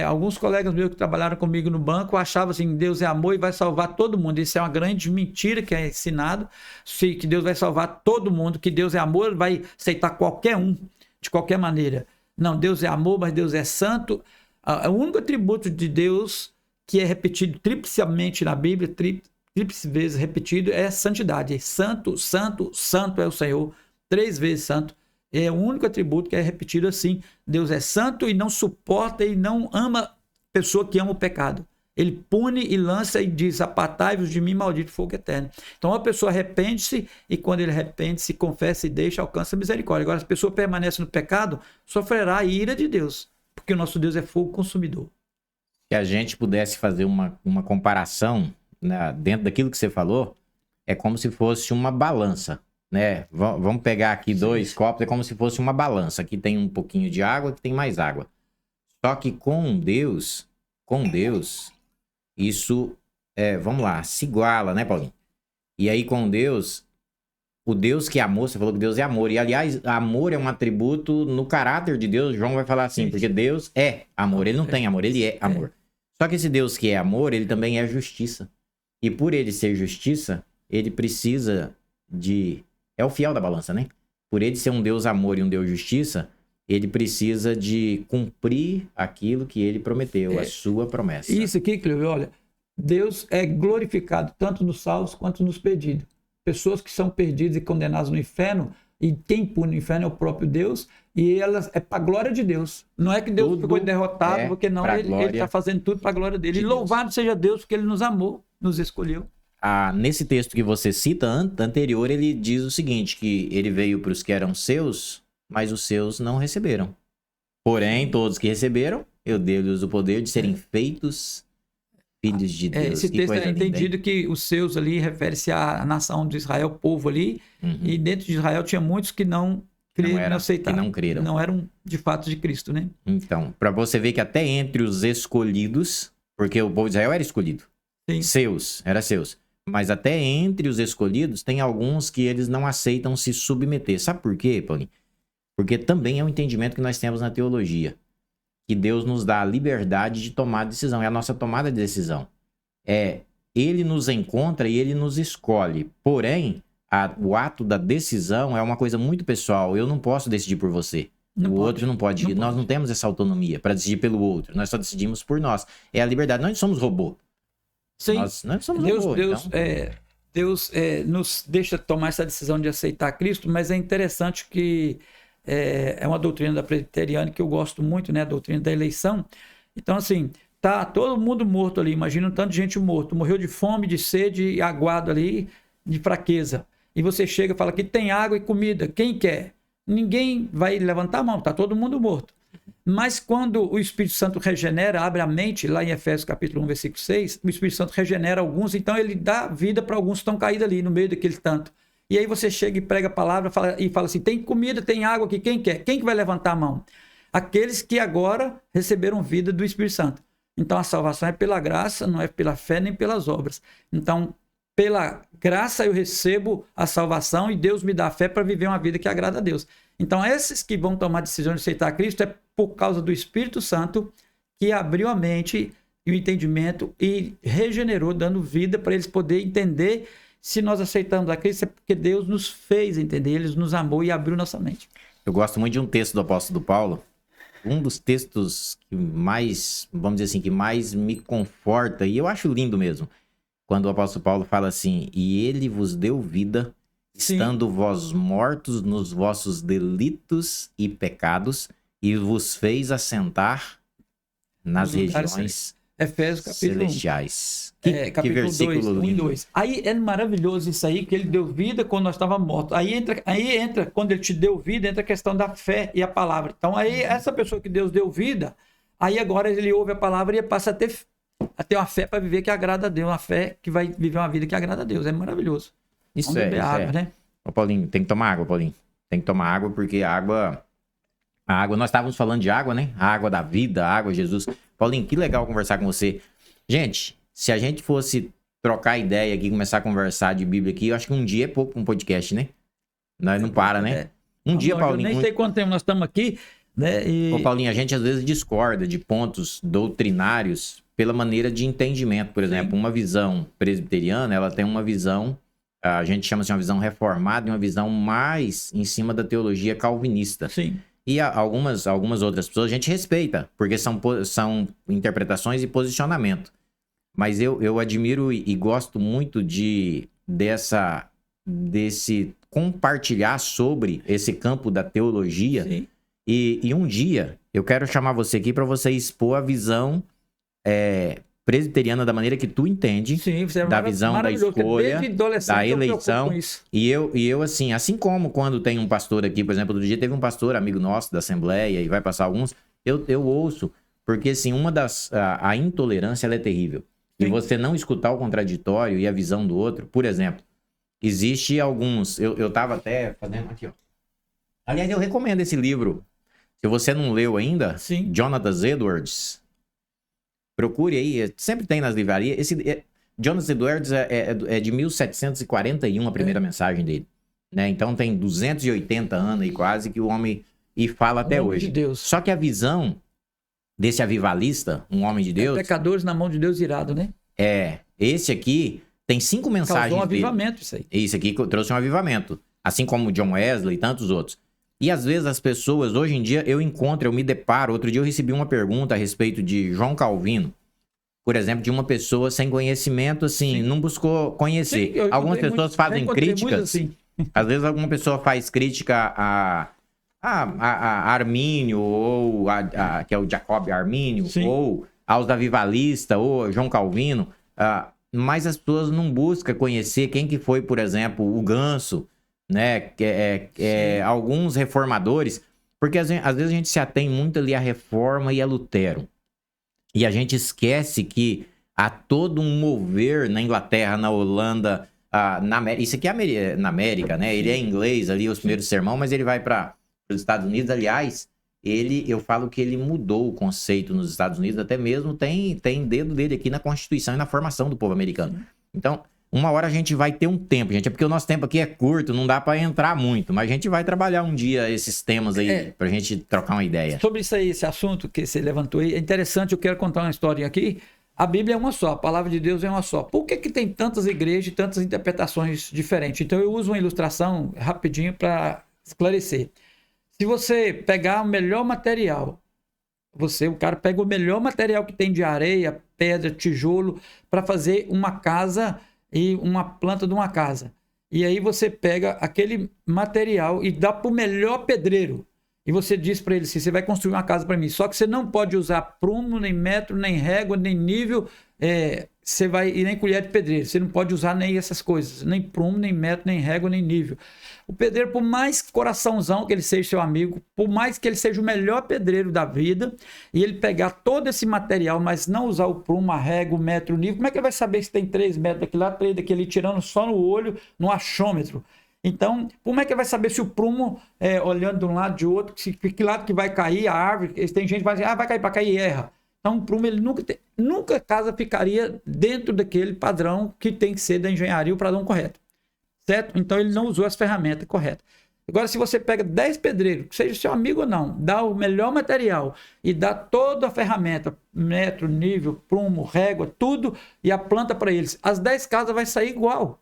alguns colegas meus que trabalharam comigo no banco achavam assim, Deus é amor e vai salvar todo mundo. Isso é uma grande mentira que é ensinado, que Deus vai salvar todo mundo, que Deus é amor, vai aceitar qualquer um, de qualquer maneira. Não, Deus é amor, mas Deus é santo. O único atributo de Deus que é repetido triplicamente na Bíblia, tríplice vezes repetido, é santidade. Santo, santo, santo é o Senhor. 3 vezes santo. É o único atributo que é repetido assim. Deus é santo e não suporta e não ama pessoa que ama o pecado. Ele pune e lança e diz: apartai-vos de mim, maldito fogo eterno. Então a pessoa arrepende-se e quando ele arrepende-se, confessa e deixa, alcança a misericórdia. Agora, se a pessoa permanece no pecado, sofrerá a ira de Deus, porque o nosso Deus é fogo consumidor. Se a gente pudesse fazer uma comparação, né, dentro daquilo que você falou, é como se fosse uma balança, né? Vamos pegar aqui dois copos, é como se fosse uma balança. Aqui tem um pouquinho de água, aqui tem mais água. Só que com Deus, isso, vamos lá, se iguala, né, Paulinho? E aí com Deus, o Deus que é amor, você falou que Deus é amor. E aliás, amor é um atributo no caráter de Deus. João vai falar assim, porque Deus é amor. Ele não tem amor, ele é amor. Só que esse Deus que é amor, ele também é justiça. E por ele ser justiça, ele precisa de... É o fiel da balança, né? Por ele ser um Deus amor e um Deus justiça, ele precisa de cumprir aquilo que ele prometeu, a sua promessa. Isso aqui, Cleo, olha, Deus é glorificado tanto nos salvos quanto nos perdidos. Pessoas que são perdidas e condenadas no inferno, e quem pune no inferno é o próprio Deus, e elas é para a glória de Deus. Não é que Deus Tudo ficou derrotado, porque não, ele está fazendo tudo para a glória dele. E louvado seja Deus, porque ele nos amou, nos escolheu. Nesse texto que você cita anterior, ele diz o seguinte, que ele veio para os que eram seus, mas os seus não receberam. Porém, todos que receberam, eu dei-lhes o poder de serem feitos filhos de Deus. Esse texto é entendido que os seus ali refere-se à nação de Israel, o povo ali, e dentro de Israel tinha muitos que não creram, não aceitaram. Que não creram. Não eram de fato de Cristo, né? Então, para você ver que até entre os escolhidos, porque o povo de Israel era escolhido, era seus. Mas até entre os escolhidos, tem alguns que eles não aceitam se submeter. Sabe por quê, Paulinho? Porque também é um entendimento que nós temos na teologia. Que Deus nos dá a liberdade de tomar decisão. É a nossa tomada de decisão. Ele nos encontra e ele nos escolhe. Porém, o ato da decisão é uma coisa muito pessoal. Eu não posso decidir por você. Outro não pode. Nós não temos essa autonomia para decidir pelo outro. Nós só decidimos por nós. É a liberdade. Nós não somos robô. Sim. Nós somos robô. Deus nos deixa tomar essa decisão de aceitar Cristo, mas é interessante que é uma doutrina da presbiteriana que eu gosto muito, né? A doutrina da eleição. Então, assim, tá todo mundo morto ali. Imagina um tanto de gente morto. Morreu de fome, de sede e aguado ali, de fraqueza. E você chega e fala que tem água e comida. Quem quer? Ninguém vai levantar a mão. Tá todo mundo morto. Mas quando o Espírito Santo regenera, abre a mente, lá em Efésios capítulo 1, versículo 6, o Espírito Santo regenera alguns, então ele dá vida para alguns que estão caídos ali, no meio daquele tanto. E aí você chega e prega a palavra e fala assim, tem comida, tem água aqui, quem quer? Quem que vai levantar a mão? Aqueles que agora receberam vida do Espírito Santo. Então a salvação é pela graça, não é pela fé nem pelas obras. Então, pela graça eu recebo a salvação e Deus me dá a fé para viver uma vida que agrada a Deus. Então esses que vão tomar a decisão de aceitar Cristo é por causa do Espírito Santo que abriu a mente e o entendimento e regenerou, dando vida para eles poderem entender. Se nós aceitamos a Cristo, é porque Deus nos fez entender, Ele nos amou e abriu nossa mente. Eu gosto muito de um texto do apóstolo Paulo, um dos textos que mais, vamos dizer assim, que mais me conforta, e eu acho lindo mesmo, quando o apóstolo Paulo fala assim, e ele vos deu vida, estando vós mortos nos vossos delitos e pecados, e vos fez assentar nas regiões Efésios capítulo celestiais. 1. Que versículo 2, 1 e 2. Aí é maravilhoso isso aí, que ele deu vida quando nós estávamos mortos. Aí entra, quando ele te deu vida, entra a questão da fé e a palavra. Então aí essa pessoa que Deus deu vida, aí agora ele ouve a palavra e passa a ter uma fé para viver que agrada a Deus, uma fé que vai viver uma vida que agrada a Deus. É maravilhoso. Isso Vamos beber água, né? Ô Paulinho, tem que tomar água, Paulinho. Tem que tomar água porque a água, nós estávamos falando de água, né? A água da vida, a água, Jesus. Paulinho, que legal conversar com você. Gente, se a gente fosse trocar ideia aqui, começar a conversar de Bíblia aqui, eu acho que um dia é pouco para um podcast, né? Nós não para, né? Paulinho... Eu nem sei quanto tempo nós estamos aqui, né? Ô, Paulinho, a gente às vezes discorda de pontos doutrinários pela maneira de entendimento. Por exemplo, uma visão presbiteriana, ela tem uma visão, a gente chama de uma visão reformada e uma visão mais em cima da teologia calvinista. Sim. E algumas outras pessoas a gente respeita, porque são interpretações e posicionamento. Mas eu admiro e gosto muito desse compartilhar sobre esse campo da teologia. Sim. E um dia eu quero chamar você aqui para você expor a visão presbiteriana da maneira que tu entende, Sim, você é da visão da maravilhoso, porque escolha, desde adolescente da eu me preocupo eleição. com isso. E eu assim como quando tem um pastor aqui, por exemplo, outro dia teve um pastor, amigo nosso da Assembleia, e vai passar alguns, eu ouço, porque assim, a intolerância ela é terrível. E Sim. você não escutar o contraditório e a visão do outro, por exemplo, existe alguns, eu tava até fazendo aqui, ó. Aliás, eu recomendo esse livro. Se você não leu ainda, Sim. Jonathan Edwards, procure aí, sempre tem nas livrarias. Jonathan Edwards é de 1741 a primeira mensagem dele, né? Então tem 280 anos aí quase que o homem e fala até Homem hoje. de Deus. Só que a visão desse avivalista, um homem de Deus, Pecadores na mão de Deus irado, né? esse aqui tem 5 mensagens Causou um dele. avivamento isso aí. Isso aqui trouxe um avivamento, assim como John Wesley e tantos outros. E às vezes as pessoas, hoje em dia, eu me deparo. Outro dia eu recebi uma pergunta a respeito de João Calvino, por exemplo, de uma pessoa sem conhecimento, assim, Sim. não buscou conhecer. Sim, Algumas pessoas fazem críticas, assim. às vezes alguma pessoa faz crítica a Armínio, ou que é o Jacob Armínio, Sim. ou aos avivalistas, ou João Calvino, mas as pessoas não buscam conhecer quem que foi, por exemplo, o Ganso, né? Alguns reformadores, porque às vezes a gente se atém muito ali à Reforma e a Lutero. E a gente esquece que há todo um mover na Inglaterra, na Holanda, na América. Isso aqui é na América, né? Ele é inglês ali, os primeiros sermões, mas ele vai para os Estados Unidos. Aliás, eu falo que ele mudou o conceito nos Estados Unidos, até mesmo tem dedo dele aqui na Constituição e na formação do povo americano. Então, uma hora a gente vai ter um tempo, gente. É porque o nosso tempo aqui é curto, não dá para entrar muito. Mas a gente vai trabalhar um dia esses temas aí, pra gente trocar uma ideia. Sobre isso aí, esse assunto que você levantou aí, é interessante, eu quero contar uma história aqui. A Bíblia é uma só, a palavra de Deus é uma só. Por que tem tantas igrejas e tantas interpretações diferentes? Então eu uso uma ilustração rapidinho para esclarecer. Se você pegar o melhor material, o cara pega o melhor material que tem de areia, pedra, tijolo, para fazer uma casa e uma planta de uma casa. E aí você pega aquele material e dá para o melhor pedreiro. E você diz para ele assim, você vai construir uma casa para mim, só que você não pode usar prumo, nem metro, nem régua, nem nível, e nem colher de pedreiro. Você não pode usar nem essas coisas, nem prumo, nem metro, nem régua, nem nível. O pedreiro, por mais coraçãozão que ele seja seu amigo, por mais que ele seja o melhor pedreiro da vida, e ele pegar todo esse material, mas não usar o prumo, a régua, o metro, o nível, como é que ele vai saber se tem 3 metros daqui lá, 3 daqui ali, tirando só no olho, no achômetro? Então, como é que ele vai saber se o prumo, olhando de um lado de outro, que lado que vai cair a árvore? Tem gente que vai dizer, vai cair para cair e erra. Então, o prumo, ele nunca a casa ficaria dentro daquele padrão que tem que ser da engenharia, o padrão correto. Certo? Então, ele não usou as ferramentas corretas. Agora, se você pega 10 pedreiros, seja seu amigo ou não, dá o melhor material e dá toda a ferramenta, metro, nível, prumo, régua, tudo, e a planta para eles, as 10 casas vai sair igual.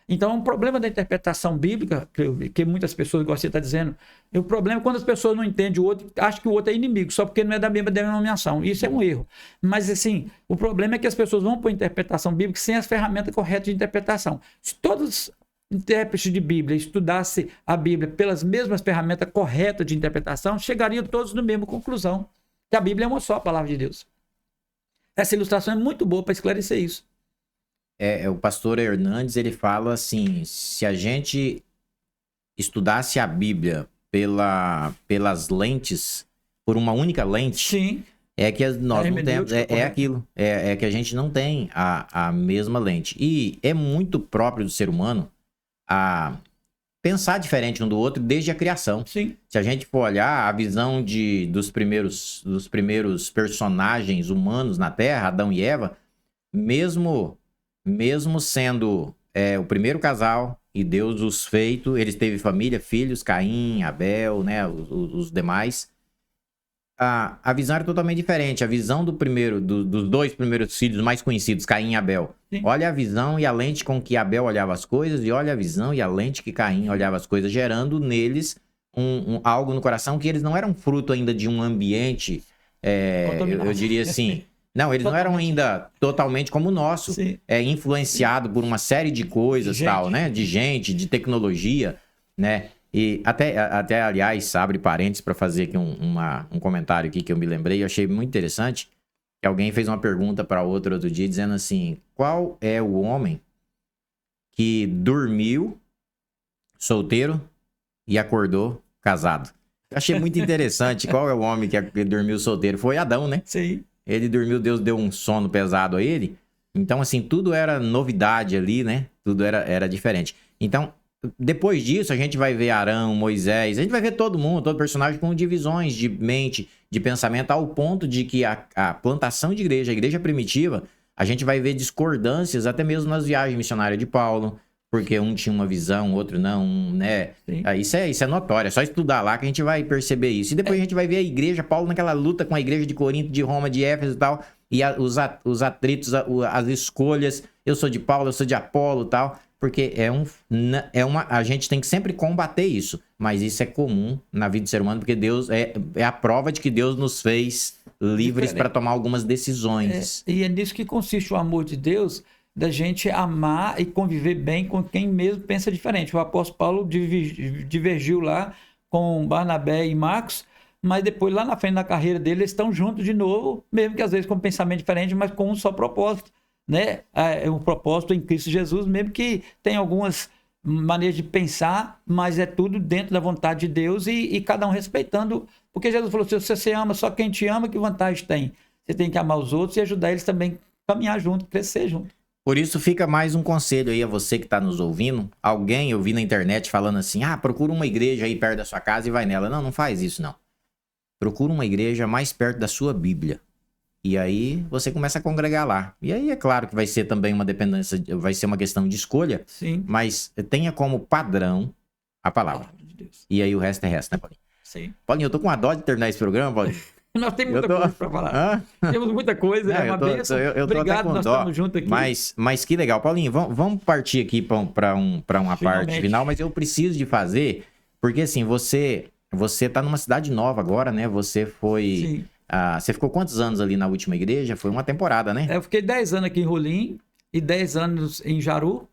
Então, é um problema da interpretação bíblica, que muitas pessoas gostam de estar dizendo. E o problema é quando as pessoas não entendem o outro, acham que o outro é inimigo, só porque não é da mesma denominação. Isso é um erro. Mas, assim, o problema é que as pessoas vão para a interpretação bíblica sem as ferramentas corretas de interpretação. Se todos intérpretes de Bíblia estudassem a Bíblia pelas mesmas ferramentas corretas de interpretação, chegariam todos na mesma conclusão, que a Bíblia é uma só, a palavra de Deus. Essa ilustração é muito boa para esclarecer isso. O pastor Hernandes, ele fala assim, se a gente estudasse a Bíblia pelas lentes, por uma única lente, sim, que nós não temos, aquilo, que a gente não tem a mesma lente. E é muito próprio do ser humano a pensar diferente um do outro desde a criação. Sim. Se a gente for olhar a visão dos primeiros personagens humanos na Terra, Adão e Eva, mesmo sendo o primeiro casal e Deus os feito, eles teve família, filhos, Caim, Abel, né, os demais. A visão era totalmente diferente. A visão dos 2 primeiros filhos mais conhecidos, Caim e Abel. Sim. Olha a visão e a lente com que Abel olhava as coisas, e olha a visão e a lente que Caim olhava as coisas, gerando neles algo no coração que eles não eram fruto ainda de um ambiente, eu diria assim... Não, eles não eram ainda totalmente como o nosso, influenciado por uma série de coisas, tal, né? De gente, de tecnologia, né? E até aliás, abre parênteses para fazer aqui um comentário aqui que eu me lembrei, eu achei muito interessante. que alguém fez uma pergunta para outro dia, dizendo assim, qual é o homem que dormiu solteiro e acordou casado? Eu achei muito interessante. Qual é o homem que dormiu solteiro? Foi Adão, né? Sim. Ele dormiu, Deus deu um sono pesado a ele. Então, assim, tudo era novidade ali, né? Tudo era diferente. Então, depois disso, a gente vai ver Arão, Moisés, a gente vai ver todo mundo, todo personagem com divisões de mente, de pensamento, ao ponto de que a plantação de igreja, a igreja primitiva, a gente vai ver discordâncias até mesmo nas viagens missionárias de Paulo, porque um tinha uma visão, outro não, né? Isso é notório, é só estudar lá que a gente vai perceber isso. E depois a gente vai ver a igreja, Paulo naquela luta com a igreja de Corinto, de Roma, de Éfeso e tal, e os atritos, as escolhas, eu sou de Paulo, eu sou de Apolo e tal, porque a gente tem que sempre combater isso, mas isso é comum na vida do ser humano, porque Deus é a prova de que Deus nos fez livres para tomar algumas decisões. E é nisso que consiste o amor de Deus, da gente amar e conviver bem com quem mesmo pensa diferente. O apóstolo Paulo divergiu lá com Barnabé e Marcos, mas depois lá na frente da carreira dele eles estão juntos de novo, mesmo que às vezes com pensamento diferente, mas com um só propósito, né? É um propósito em Cristo Jesus, mesmo que tem algumas maneiras de pensar, mas é tudo dentro da vontade de Deus e cada um respeitando, porque Jesus falou, se você ama só quem te ama, que vantagem tem? Você tem que amar os outros e ajudar eles também a caminhar junto, crescer junto. Por isso fica mais um conselho aí a você que está nos ouvindo. Alguém eu vi na internet falando assim, procura uma igreja aí perto da sua casa e vai nela. Não faz isso não. Procura uma igreja mais perto da sua Bíblia. E aí você começa a congregar lá. E aí é claro que vai ser também uma dependência, vai ser uma questão de escolha. Sim. Mas tenha como padrão a palavra. De Deus. E aí o resto é resto, né, Paulinho? Sim. Paulinho, eu tô com uma dó de terminar esse programa, Paulinho. Nós temos muita coisa para falar. Temos muita coisa, é uma bênção. Obrigado, nós estamos juntos aqui. Mas que legal. Paulinho, vamos partir aqui para uma parte final, mas eu preciso de fazer, porque assim, você tá numa cidade nova agora, né? Você foi... Sim. Você ficou quantos anos ali na última igreja? Foi uma temporada, né? Eu fiquei 10 anos aqui em Rolim e 10 anos em Jaru.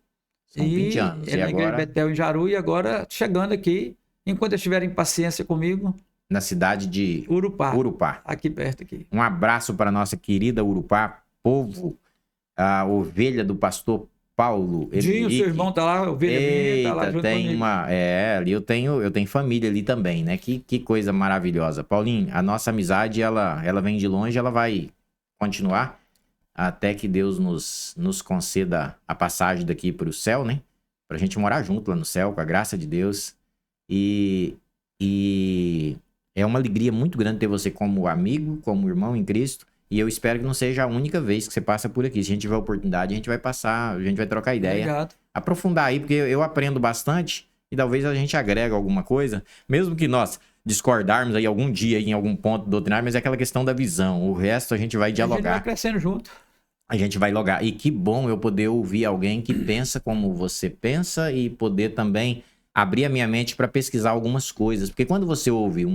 São 20 anos. E na igreja Betel em Jaru, e agora chegando aqui, enquanto eles tiverem paciência comigo... Na cidade de Urupá. Aqui perto aqui. Um abraço para nossa querida Urupá, povo, a ovelha do pastor Paulo. Dinho, seu irmão tá lá, ovelha minha, tá lá junto comigo. Ali eu tenho família ali também, né? Que coisa maravilhosa. Paulinho, a nossa amizade, ela vem de longe, ela vai continuar até que Deus nos conceda a passagem daqui para o céu, né? Pra gente morar junto lá no céu, com a graça de Deus. E é uma alegria muito grande ter você como amigo, como irmão em Cristo. E eu espero que não seja a única vez que você passa por aqui. Se a gente tiver oportunidade, a gente vai passar, a gente vai trocar ideia. Obrigado. Aprofundar aí, porque eu aprendo bastante e talvez a gente agrega alguma coisa. Mesmo que nós discordarmos aí algum dia em algum ponto doutrinário, mas é aquela questão da visão. O resto a gente vai dialogar. A gente vai crescendo junto. A gente vai logar. E que bom eu poder ouvir alguém que pensa como você pensa e poder também... abrir a minha mente para pesquisar algumas coisas. Porque quando você ouve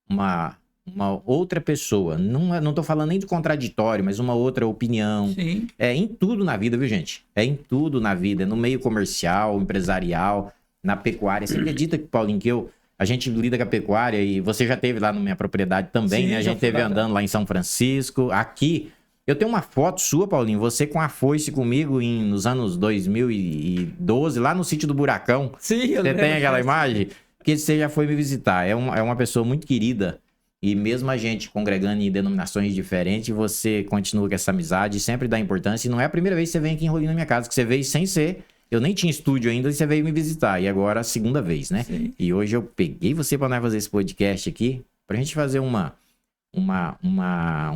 uma outra pessoa, não tô falando nem de contraditório, mas uma outra opinião. Sim. É em tudo na vida, viu, gente? É em tudo na vida. No meio comercial, empresarial, na pecuária. Você acredita, Paulinho, que a gente lida com a pecuária e você já esteve lá na minha propriedade também, né? A gente esteve andando lá em São Francisco. Aqui... Eu tenho uma foto sua, Paulinho, você com a foice comigo nos anos 2012, lá no sítio do Buracão. Sim, eu Você tem aquela imagem? Porque você já foi me visitar. É uma pessoa muito querida. E mesmo a gente congregando em denominações diferentes, você continua com essa amizade, sempre dá importância. E não é a primeira vez que você vem aqui em Rolim na minha casa, que você veio sem ser... Eu nem tinha estúdio ainda e você veio me visitar. E agora a segunda vez, né? Sim. E hoje eu peguei você para nós fazer esse podcast aqui, pra gente fazer um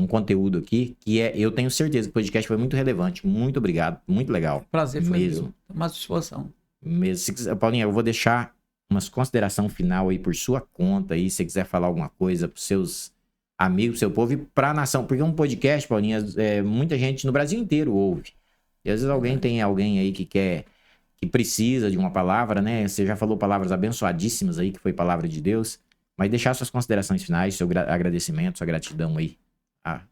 conteúdo aqui que eu tenho certeza que o podcast foi muito relevante. Muito obrigado, muito legal. Prazer, foi mesmo. Uma disposição. Mesmo. Se quiser, Paulinho, eu vou deixar umas consideração final aí por sua conta aí, se você quiser falar alguma coisa pros seus amigos, pro seu povo e pra nação, porque um podcast, Paulinho, muita gente no Brasil inteiro ouve. E às vezes tem alguém aí que precisa de uma palavra, né? Você já falou palavras abençoadíssimas aí, que foi palavra de Deus. Mas deixar suas considerações finais, seu agradecimento, sua gratidão aí.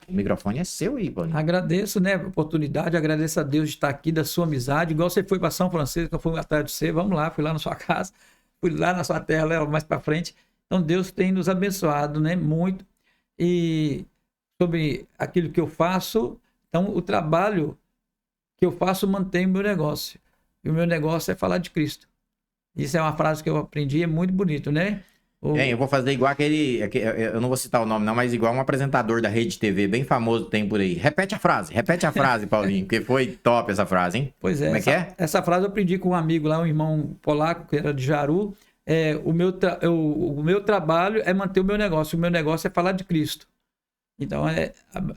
O microfone é seu aí, Paulinho. Agradeço, né, a oportunidade, agradeço a Deus de estar aqui, da sua amizade. Igual você foi para São Francisco, eu fui atrás de você, vamos lá, fui lá na sua casa, fui lá na sua terra, mais para frente. Então Deus tem nos abençoado, né, muito. E sobre aquilo que eu faço. Então, o trabalho que eu faço mantém o meu negócio. E o meu negócio é falar de Cristo. Isso é uma frase que eu aprendi, é muito bonito, né? Eu vou fazer igual eu não vou citar o nome não, mas igual um apresentador da Rede TV, bem famoso tem por aí. Repete a frase, Paulinho, porque foi top essa frase, hein? Pois é. Como é que é? Essa frase eu aprendi com um amigo lá, um irmão polaco, que era de Jaru. O meu trabalho é manter o meu negócio é falar de Cristo. Então,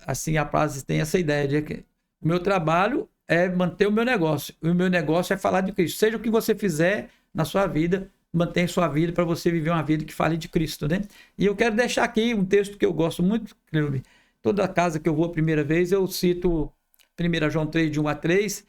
assim, a frase tem essa ideia de que o meu trabalho é manter o meu negócio é falar de Cristo. Seja o que você fizer na sua vida, mantenha sua vida para você viver uma vida que fale de Cristo, né? E eu quero deixar aqui um texto que eu gosto muito, Cleube. Toda casa que eu vou a primeira vez, eu cito 1 João 3, de 1 a 3,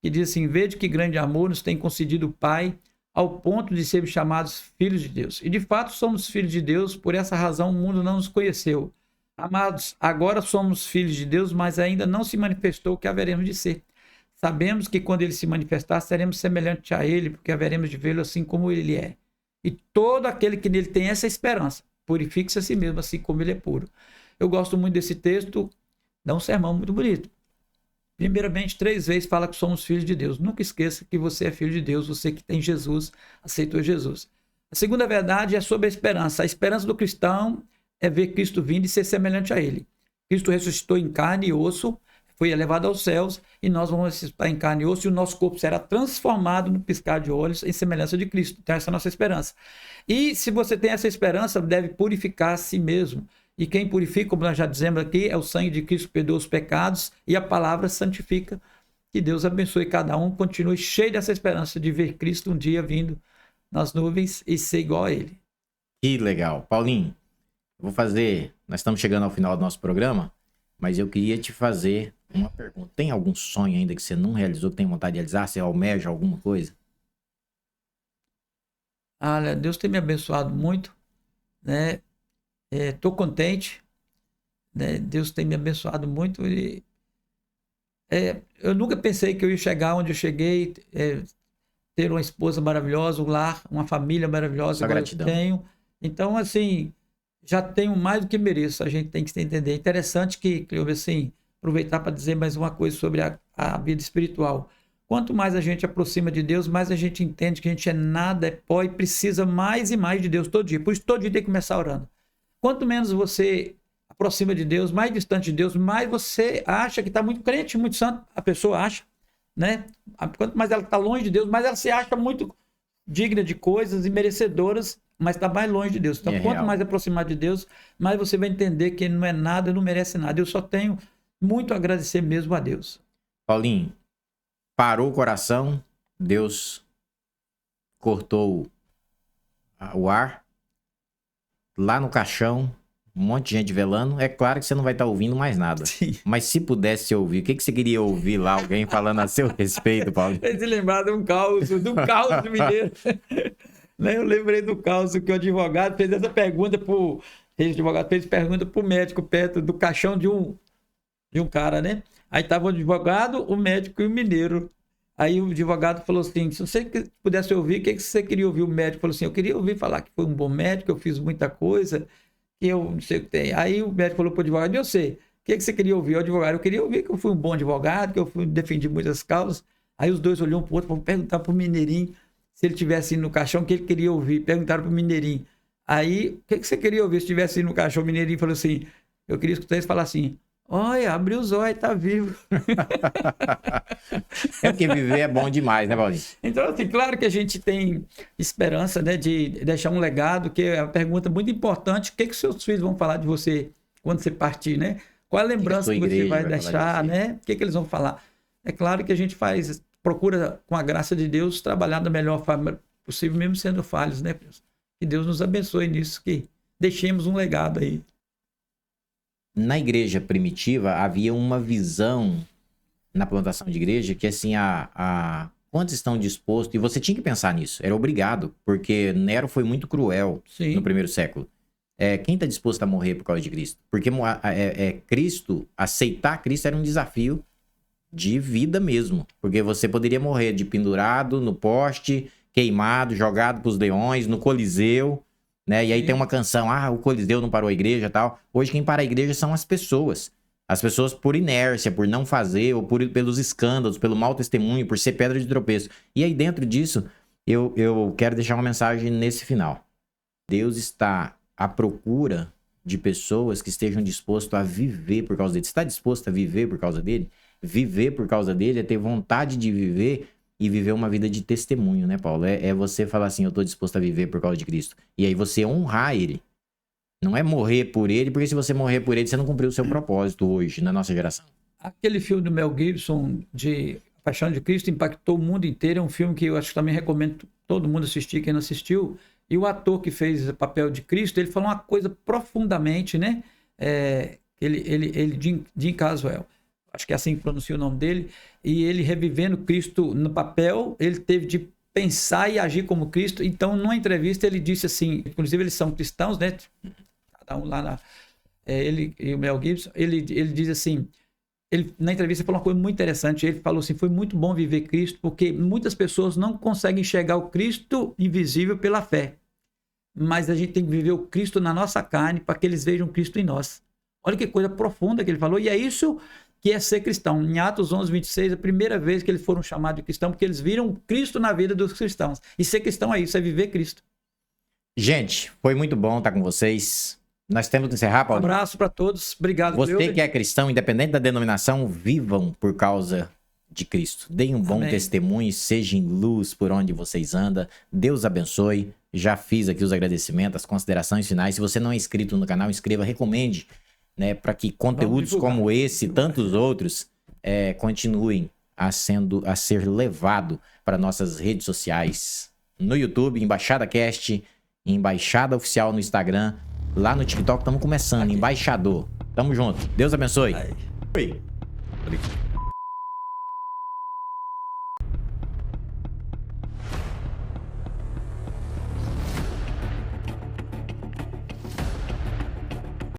que diz assim: vede que grande amor nos tem concedido o Pai, ao ponto de sermos chamados filhos de Deus. E de fato somos filhos de Deus, por essa razão o mundo não nos conheceu. Amados, agora somos filhos de Deus, mas ainda não se manifestou o que haveremos de ser. Sabemos que quando ele se manifestar, seremos semelhantes a ele, porque haveremos de vê-lo assim como ele é. E todo aquele que nele tem essa esperança, purifique-se a si mesmo, assim como ele é puro. Eu gosto muito desse texto, dá um sermão muito bonito. Primeiramente, 3 vezes fala que somos filhos de Deus. Nunca esqueça que você é filho de Deus, você que tem Jesus, aceitou Jesus. A segunda verdade é sobre a esperança. A esperança do cristão é ver Cristo vindo e ser semelhante a ele. Cristo ressuscitou em carne e osso, foi elevado aos céus, e nós vamos ressuscitar em carne e osso, e o nosso corpo será transformado no piscar de olhos em semelhança de Cristo. Então, essa é a nossa esperança. E se você tem essa esperança, deve purificar a si mesmo. E quem purifica, como nós já dizemos aqui, é o sangue de Cristo que perdoa os pecados, e a palavra santifica. Que Deus abençoe cada um, continue cheio dessa esperança de ver Cristo um dia vindo nas nuvens e ser igual a ele. Que legal. Paulinho, nós estamos chegando ao final do nosso programa, mas eu queria te fazer uma pergunta. Tem algum sonho ainda que você não realizou, que tem vontade de realizar? Você almeja alguma coisa? Olha, Deus tem me abençoado muito, né? Estou contente, né? Deus tem me abençoado muito e eu nunca pensei que eu ia chegar onde eu cheguei, ter uma esposa maravilhosa, um lar, uma família maravilhosa, igual eu tenho. Então, assim, já tenho mais do que mereço, a gente tem que se entender. Interessante que, eu assim, aproveitar para dizer mais uma coisa sobre a vida espiritual. Quanto mais a gente aproxima de Deus, mais a gente entende que a gente é nada, é pó e precisa mais e mais de Deus todo dia. Por isso, todo dia tem que começar orando. Quanto menos você aproxima de Deus, mais distante de Deus, mais você acha que está muito crente, muito santo, a pessoa acha, né? Quanto mais ela está longe de Deus, mais ela se acha muito digna de coisas e merecedoras, mas está mais longe de Deus. Então, quanto mais aproximar de Deus, mais você vai entender que ele não é nada, não merece nada. Eu só tenho muito a agradecer mesmo a Deus. Paulinho, parou o coração, Deus cortou o ar, lá no caixão, um monte de gente velando. É claro que você não vai estar ouvindo mais nada. Sim. Mas se pudesse ouvir, o que você queria ouvir lá? Alguém falando a seu respeito, Paulinho? Eu se lembrar do caos mineiro. Eu lembrei do caos que o advogado fez essa pergunta o advogado fez pergunta pro médico perto do caixão de um cara, né? Aí tava o advogado, o médico e o mineiro. Aí o advogado falou assim: se você pudesse ouvir, o que você queria ouvir? O médico falou assim: eu queria ouvir falar que foi um bom médico, eu fiz muita coisa, que eu não sei o que tem. Aí o médico falou para o advogado: eu sei, o que você queria ouvir? O advogado: eu queria ouvir que eu fui um bom advogado, que eu defendi muitas causas. Aí os dois olham um para o outro, vão perguntar para o mineirinho se ele tivesse indo no caixão, o que ele queria ouvir. Perguntaram para o mineirinho. Aí, o que você queria ouvir se tivesse indo no caixão? O mineirinho falou assim: eu queria escutar eles falar assim: olha, abriu os olhos, tá vivo. É porque viver é bom demais, né, Paulinho? Então, assim, claro que a gente tem esperança, né, de deixar um legado, que é uma pergunta muito importante. O que seus filhos vão falar de você quando você partir, né? Qual a lembrança que você vai deixar, né? O que eles vão falar? É claro que a gente procura, com a graça de Deus, trabalhar da melhor forma possível, mesmo sendo falhos, né? Que Deus nos abençoe nisso, que deixemos um legado aí. Na igreja primitiva, havia uma visão na plantação de igreja que, assim, quantos estão dispostos... E você tinha que pensar nisso, era obrigado, porque Nero foi muito cruel. Sim. No primeiro século. Quem está disposto a morrer por causa de Cristo? Porque Cristo, aceitar Cristo era um desafio de vida mesmo. Porque você poderia morrer de pendurado no poste, queimado, jogado para os leões, no Coliseu. né? E aí Sim. tem uma canção, o Coliseu não parou a igreja e tal. Hoje quem para a igreja são as pessoas. As pessoas por inércia, por não fazer, ou pelos escândalos, pelo mau testemunho, por ser pedra de tropeço. E aí dentro disso, eu quero deixar uma mensagem nesse final. Deus está à procura de pessoas que estejam dispostas a viver por causa dele. Você está disposto a viver por causa dele? Viver por causa dele é ter vontade de viver e viver uma vida de testemunho, né, Paulo? É você falar assim, eu estou disposto a viver por causa de Cristo. E aí você honrar ele. Não é morrer por ele, porque se você morrer por ele, você não cumpriu o seu propósito hoje, na nossa geração. Aquele filme do Mel Gibson, de Paixão de Cristo, impactou o mundo inteiro. É um filme que eu acho que também recomendo todo mundo assistir, quem não assistiu. E o ator que fez o papel de Cristo, ele falou uma coisa profundamente, né? Jim Caviezel, acho que é assim que pronuncia o nome dele, e ele revivendo Cristo no papel, ele teve de pensar e agir como Cristo. Então, numa entrevista, ele disse assim, inclusive eles são cristãos, né? Cada um lá ele e o Mel Gibson, ele diz assim, na entrevista falou uma coisa muito interessante, ele falou assim, foi muito bom viver Cristo, porque muitas pessoas não conseguem enxergar o Cristo invisível pela fé, mas a gente tem que viver o Cristo na nossa carne, para que eles vejam Cristo em nós. Olha que coisa profunda que ele falou, e é isso que é ser cristão. Em Atos 11:26, a primeira vez que eles foram chamados de cristão, porque eles viram Cristo na vida dos cristãos. E ser cristão é isso, é viver Cristo. Gente, foi muito bom estar com vocês. Nós temos que encerrar, Paulo. Um abraço para todos. Obrigado, Você Cleuber. que é cristão, independente da denominação, vivam por causa de Cristo. Deem um bom testemunho, sejam luz por onde vocês andam. Deus abençoe. Já fiz aqui os agradecimentos, as considerações finais. Se você não é inscrito no canal, inscreva, recomende, né, para que conteúdos como esse e tantos outros continuem a ser levado para nossas redes sociais. No YouTube, Embaixada Cast, Embaixada Oficial no Instagram. Lá no TikTok estamos começando, Embaixador. Tamo junto. Deus abençoe. Aí. Oi.